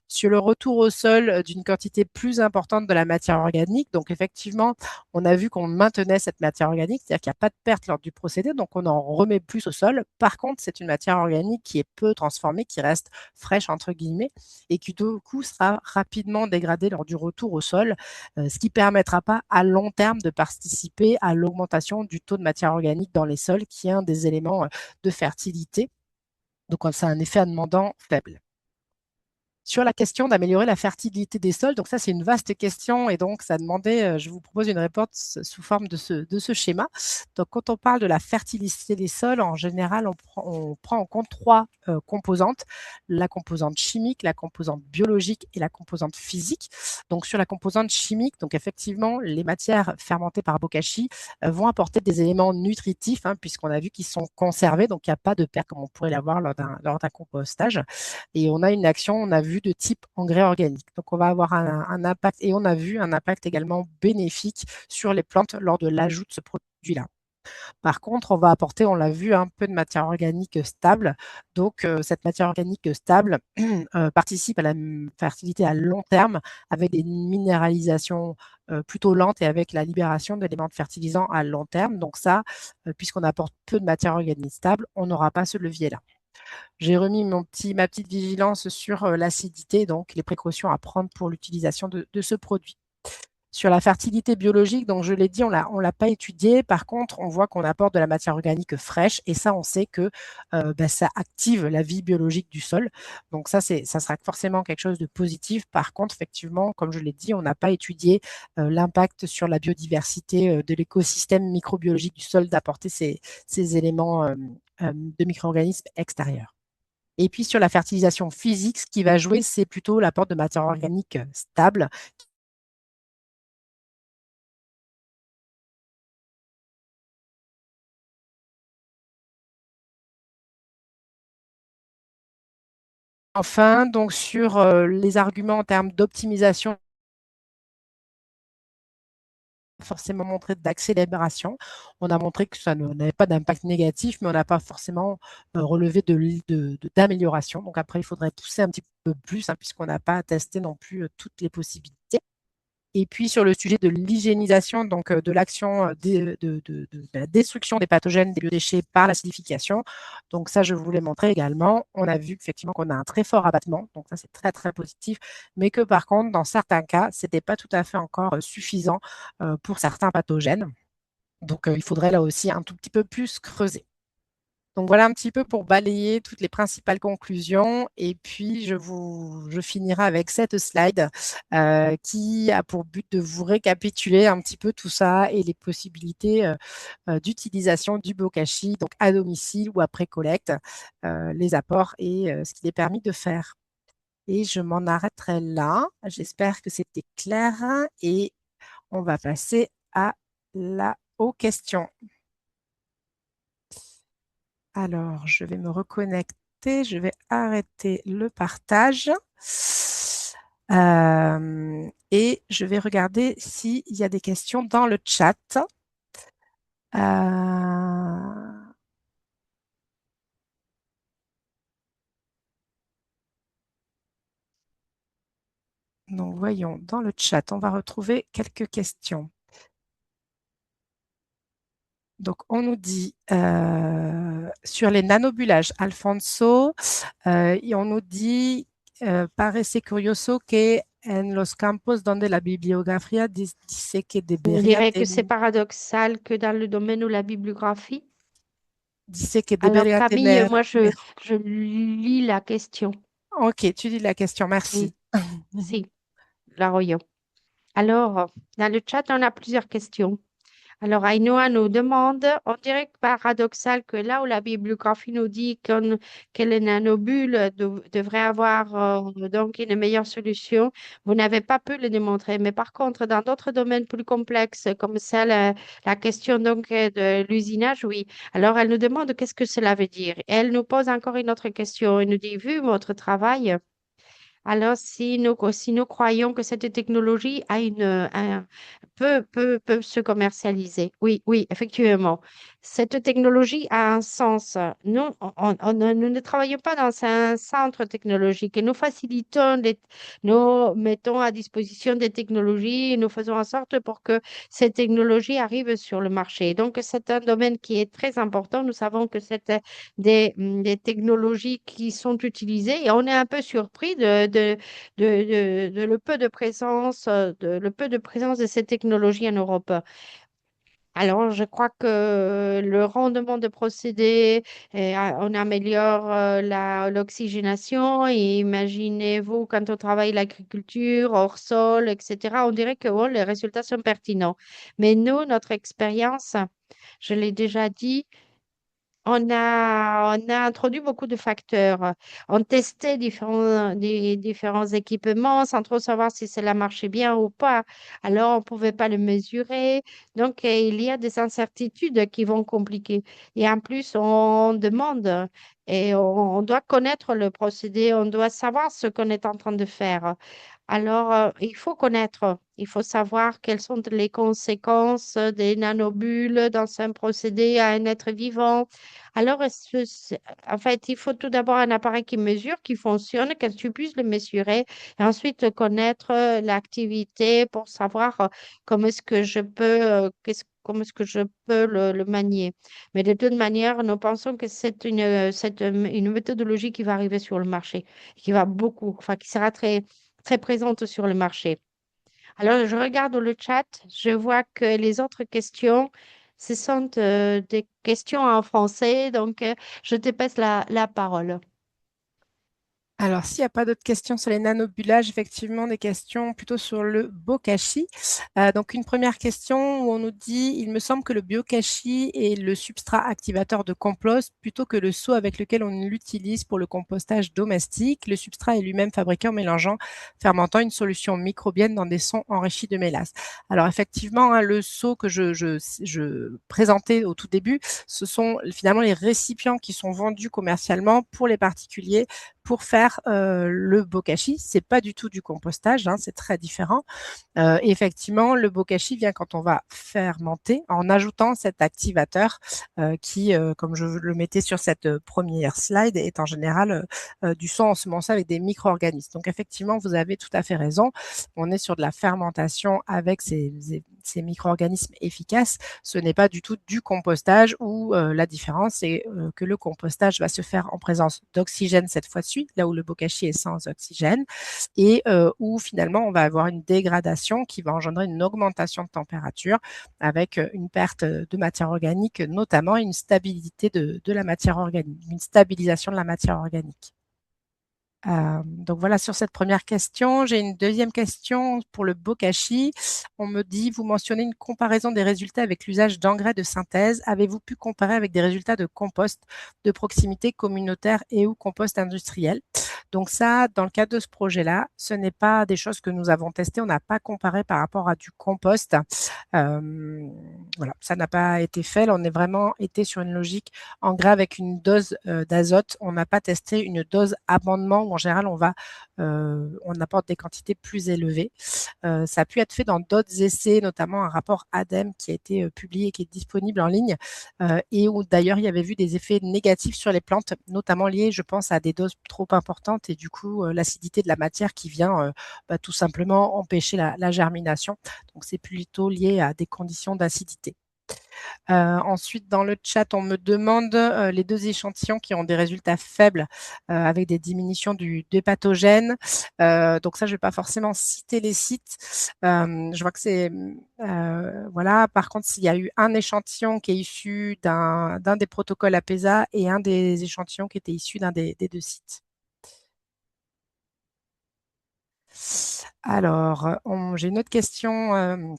A: Sur le retour au sol d'une quantité plus importante de la matière organique, donc effectivement, on a vu qu'on maintenait cette matière organique, c'est-à-dire qu'il n'y a pas de perte lors du procédé, donc on en remet plus au sol. Par contre, c'est une matière organique qui est peu transformée, qui reste fraîche entre guillemets, et qui du coup sera rapidement dégradée lors du retour au sol, ce qui ne permettra pas à long terme de participer à l'augmentation du taux de matière organique dans les sols, qui est un des éléments de fertilité. Donc, ça a un effet demandant faible. Sur la question d'améliorer la fertilité des sols, donc ça c'est une vaste question et donc ça demandait, je vous propose une réponse sous forme de ce schéma. Donc quand on parle de la fertilité des sols, en général on prend en compte 3 composantes, la composante chimique, la composante biologique et la composante physique. Donc sur la composante chimique, donc effectivement les matières fermentées par bokashi vont apporter des éléments nutritifs hein, puisqu'on a vu qu'ils sont conservés, donc il n'y a pas de perte comme on pourrait l'avoir lors d'un compostage. Et on a une action, on a vu de type engrais organique. Donc, on va avoir un impact et on a vu un impact également bénéfique sur les plantes lors de l'ajout de ce produit-là. Par contre, on va apporter, on l'a vu, un peu de matière organique stable. Donc, cette matière organique stable participe à la fertilité à long terme avec des minéralisations plutôt lentes et avec la libération d'éléments de fertilisants à long terme. Donc ça, puisqu'on apporte peu de matière organique stable, on n'aura pas ce levier-là. J'ai remis ma petite vigilance sur l'acidité, donc les précautions à prendre pour l'utilisation de ce produit. Sur la fertilité biologique, donc je l'ai dit, on l'a pas étudié. Par contre, on voit qu'on apporte de la matière organique fraîche et ça, on sait que ça active la vie biologique du sol. Donc ça sera forcément quelque chose de positif. Par contre, effectivement, comme je l'ai dit, on n'a pas étudié l'impact sur la biodiversité de l'écosystème microbiologique du sol d'apporter ces éléments de micro-organismes extérieurs. Et puis sur la fertilisation physique, ce qui va jouer, c'est plutôt l'apport de matière organique stable. Enfin, donc sur les arguments en termes d'optimisation, forcément montré d'accélération. On a montré que ça n'avait pas d'impact négatif, mais on n'a pas forcément relevé d'amélioration. Donc après, il faudrait pousser un petit peu plus, hein, puisqu'on n'a pas testé non plus toutes les possibilités. Et puis sur le sujet de l'hygiénisation, donc de l'action de la destruction des pathogènes des biodéchets par l'acidification. Donc ça, je voulais montrer également. On a vu effectivement qu'on a un très fort abattement, donc ça c'est très très positif, mais que par contre, dans certains cas, ce n'était pas tout à fait encore suffisant pour certains pathogènes. Donc il faudrait là aussi un tout petit peu plus creuser. Donc voilà un petit peu pour balayer toutes les principales conclusions. Et puis, je finirai avec cette slide qui a pour but de vous récapituler un petit peu tout ça et les possibilités d'utilisation du bokashi, donc à domicile ou après collecte, les apports et ce qu'il est permis de faire. Et je m'en arrêterai là. J'espère que c'était clair et on va passer aux questions. Alors, je vais me reconnecter, je vais arrêter le partage et je vais regarder s'il y a des questions dans le chat. Euh, donc, voyons, dans le chat, on va retrouver quelques questions. Donc, on nous dit sur les nanobullages, Alfonso, et on nous dit parece curioso que en los campos donde la bibliografía dice que
B: On
A: debería
B: dirait que c'est paradoxal que dans le domaine de la bibliographie. Alors, Camille,
A: tener.
B: moi, je lis la question.
A: Ok, tu dis la question, merci.
B: Oui, si, la Royo. Alors, dans le chat, on a plusieurs questions. Alors, Ainoa nous demande, on dirait que paradoxal que là où la bibliographie nous dit que les nanobules devraient avoir donc une meilleure solution, vous n'avez pas pu le démontrer. Mais par contre, dans d'autres domaines plus complexes, comme celle, la question donc de l'usinage, oui. Alors, elle nous demande qu'est-ce que cela veut dire. Et elle nous pose encore une autre question. Elle nous dit, vu votre travail, alors, si nous croyons que cette technologie a peut se commercialiser, oui, oui, effectivement, cette technologie a un sens. Nous, nous ne travaillons pas dans un centre technologique et nous facilitons, nous mettons à disposition des technologies et nous faisons en sorte pour que ces technologies arrivent sur le marché. Donc, c'est un domaine qui est très important. Nous savons que c'est des technologies qui sont utilisées et on est un peu surpris de le peu de présence de ces technologies en Europe. Alors, je crois que le rendement de procédés, on améliore l'oxygénation et imaginez-vous quand on travaille l'agriculture, hors sol, etc., on dirait que oh, les résultats sont pertinents. Mais nous, notre expérience, je l'ai déjà dit, on a introduit beaucoup de facteurs. On testait différents équipements sans trop savoir si cela marchait bien ou pas. Alors, on ne pouvait pas le mesurer. Donc, il y a des incertitudes qui vont compliquer. Et en plus, on demande et on doit connaître le procédé, on doit savoir ce qu'on est en train de faire. Alors, il faut connaître, il faut savoir quelles sont les conséquences des nanobules dans un procédé à un être vivant. Alors, en fait, il faut tout d'abord un appareil qui mesure, qui fonctionne, que tu puisses le mesurer, et ensuite connaître l'activité pour savoir comment est-ce que je peux, comment est-ce que je peux le manier. Mais de toute manière, nous pensons que c'est une méthodologie qui va arriver sur le marché, qui va beaucoup, enfin, qui sera très présente sur le marché. Alors, je regarde le chat, je vois que les autres questions, ce sont des questions en français, donc je te passe la parole.
A: Alors, s'il n'y a pas d'autres questions sur les nanobulages, effectivement, des questions plutôt sur le bokashi. Donc, une première question où on nous dit, il me semble que le bokashi est le substrat activateur de compost plutôt que le seau avec lequel on l'utilise pour le compostage domestique. Le substrat est lui-même fabriqué en mélangeant, fermentant une solution microbienne dans des sons enrichis de mélasse. Alors, effectivement, hein, le seau que je présentais au tout début, ce sont finalement les récipients qui sont vendus commercialement pour les particuliers pour faire le bokashi. C'est pas du tout du compostage, hein, c'est très différent. Effectivement, le bokashi vient quand on va fermenter en ajoutant cet activateur qui, comme je le mettais sur cette première slide, est en général du sang ensemencé avec des micro-organismes. Donc effectivement, vous avez tout à fait raison. On est sur de la fermentation avec ces micro-organismes efficaces. Ce n'est pas du tout du compostage où la différence, c'est que le compostage va se faire en présence d'oxygène cette fois-ci, là où le bokashi est sans oxygène, et où finalement on va avoir une dégradation qui va engendrer une augmentation de température avec une perte de matière organique, notamment une stabilité de la matière organique, une stabilisation de la matière organique. Donc voilà sur cette première question. J'ai une deuxième question pour le bokashi. On me dit, vous mentionnez une comparaison des résultats avec l'usage d'engrais de synthèse. Avez-vous pu comparer avec des résultats de compost de proximité communautaire et ou compost industriel? Donc ça, dans le cadre de ce projet-là, ce n'est pas des choses que nous avons testées. On n'a pas comparé par rapport à du compost. Voilà, ça n'a pas été fait. Là, on est vraiment été sur une logique engrais avec une dose d'azote. On n'a pas testé une dose amendement où en général on apporte des quantités plus élevées. Ça a pu être fait dans d'autres essais, notamment un rapport ADEME qui a été publié et qui est disponible en ligne et où d'ailleurs il y avait vu des effets négatifs sur les plantes, notamment liés, je pense, à des doses trop importantes et du coup l'acidité de la matière qui vient tout simplement empêcher la germination. Donc c'est plutôt lié à des conditions d'acidité. Ensuite, dans le chat, on me demande les deux échantillons qui ont des résultats faibles avec des diminutions des pathogènes. Donc ça, je ne vais pas forcément citer les sites. Je vois que c'est voilà. Par contre, s'il y a eu un échantillon qui est issu d'un des protocoles APESA et un des échantillons qui était issu d'un des deux sites. Alors, j'ai une autre question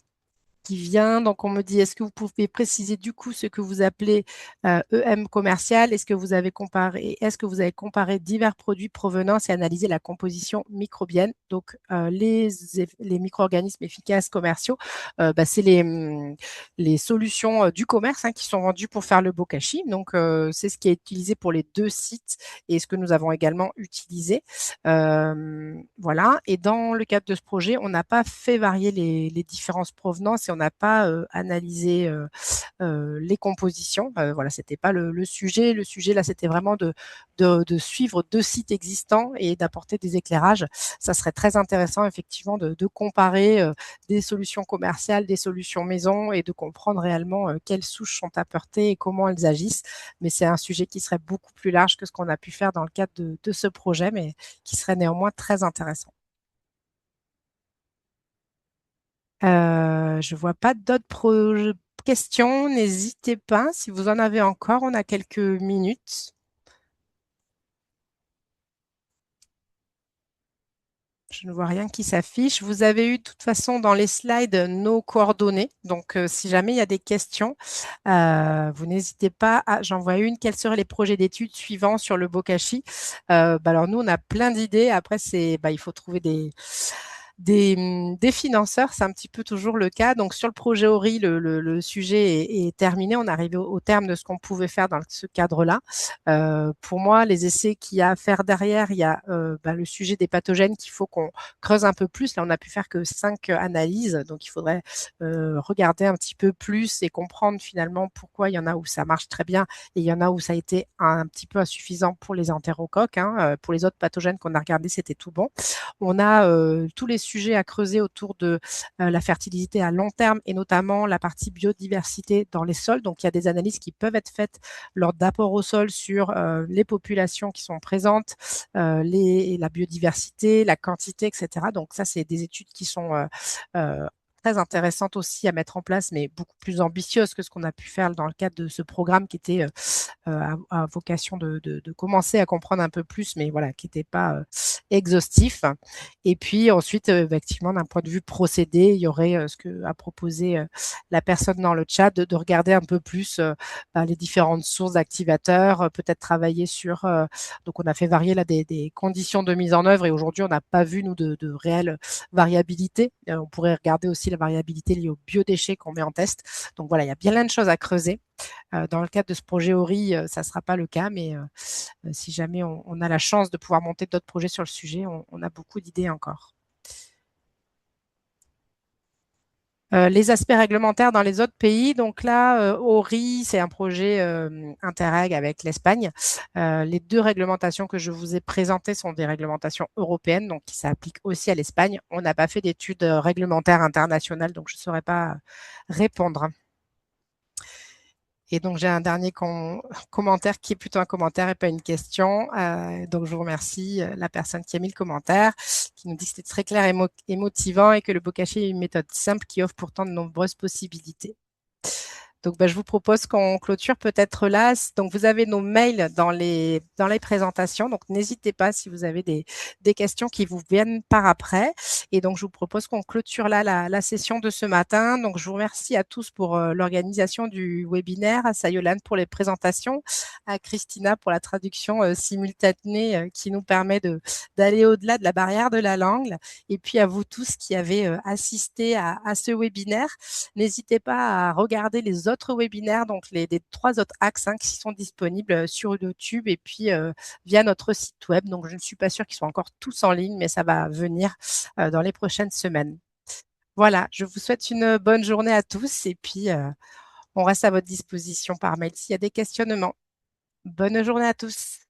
A: qui vient. Donc, on me dit, est-ce que vous pouvez préciser du coup ce que vous appelez EM commercial? Est-ce que vous avez comparé divers produits provenance et analysé la composition microbienne? Donc, les micro-organismes efficaces commerciaux, c'est les solutions du commerce hein, qui sont vendues pour faire le bokashi. Donc, c'est ce qui est utilisé pour les deux sites et ce que nous avons également utilisé. Voilà. Et dans le cadre de ce projet, on n'a pas fait varier les différences provenances et on n'a pas analysé les compositions. Voilà, c'était pas le sujet. Le sujet là, c'était vraiment de suivre deux sites existants et d'apporter des éclairages. Ça serait très intéressant effectivement de comparer des solutions commerciales, des solutions maison et de comprendre réellement quelles souches sont apportées et comment elles agissent. Mais c'est un sujet qui serait beaucoup plus large que ce qu'on a pu faire dans le cadre de ce projet, mais qui serait néanmoins très intéressant. Je vois pas d'autres questions. N'hésitez pas. Si vous en avez encore, on a quelques minutes. Je ne vois rien qui s'affiche. Vous avez eu de toute façon dans les slides nos coordonnées. Donc, si jamais il y a des questions, vous n'hésitez pas à. J'en vois une. Quels seraient les projets d'études suivants sur le bokashi? Alors, nous, on a plein d'idées. Après, il faut trouver des financeurs, c'est un petit peu toujours le cas. Donc sur le projet ORI, le sujet est terminé. On est arrivé au terme de ce qu'on pouvait faire dans ce cadre-là. Pour moi, les essais qu'il y a à faire derrière, il y a le sujet des pathogènes qu'il faut qu'on creuse un peu plus. Là, on n'a pu faire que 5 analyses, donc il faudrait regarder un petit peu plus et comprendre finalement pourquoi il y en a où ça marche très bien et il y en a où ça a été un petit peu insuffisant pour les entérocoques. Hein. Pour les autres pathogènes qu'on a regardés, c'était tout bon. On a tous les sujets à creuser autour de la fertilité à long terme et notamment la partie biodiversité dans les sols. Donc, il y a des analyses qui peuvent être faites lors d'apport au sol sur les populations qui sont présentes, la biodiversité, la quantité, etc. Donc, ça, c'est des études qui sont très intéressante aussi à mettre en place, mais beaucoup plus ambitieuse que ce qu'on a pu faire dans le cadre de ce programme qui était à vocation de commencer à comprendre un peu plus, mais voilà, qui n'était pas exhaustif. Et puis ensuite, effectivement, d'un point de vue procédé, il y aurait ce que a proposé la personne dans le chat de regarder un peu plus les différentes sources d'activateurs, peut-être travailler sur. Donc, on a fait varier là des conditions de mise en œuvre et aujourd'hui, on n'a pas vu nous de réelle variabilité. On pourrait regarder aussi la variabilité liée aux biodéchets qu'on met en test. Donc voilà, il y a bien plein de choses à creuser. Dans le cadre de ce projet ORI, ça ne sera pas le cas, mais si jamais on a la chance de pouvoir monter d'autres projets sur le sujet, on a beaucoup d'idées encore. Les aspects réglementaires dans les autres pays. Donc là, ORI, c'est un projet Interreg avec l'Espagne. Les deux réglementations que je vous ai présentées sont des réglementations européennes, donc qui s'appliquent aussi à l'Espagne. On n'a pas fait d'études réglementaires internationales, donc je ne saurais pas répondre. Et donc, j'ai un dernier commentaire qui est plutôt un commentaire et pas une question. Donc, je vous remercie la personne qui a mis le commentaire, qui nous dit que c'était très clair et motivant et que le bokashi est une méthode simple qui offre pourtant de nombreuses possibilités. Donc, je vous propose qu'on clôture peut-être là. Donc, vous avez nos mails dans les présentations. Donc, n'hésitez pas si vous avez des questions qui vous viennent par après. Et donc, je vous propose qu'on clôture là la session de ce matin. Donc, je vous remercie à tous pour l'organisation du webinaire, à Sayolane pour les présentations, à Christina pour la traduction simultanée qui nous permet d'aller au-delà de la barrière de la langue. Et puis, à vous tous qui avez assisté à ce webinaire. N'hésitez pas à regarder les autres webinaires, donc les 3 autres axes qui sont disponibles sur YouTube et puis via notre site web. Donc, je ne suis pas sûre qu'ils soient encore tous en ligne, mais ça va venir dans les prochaines semaines. Voilà, je vous souhaite une bonne journée à tous et puis on reste à votre disposition par mail s'il y a des questionnements. Bonne journée à tous.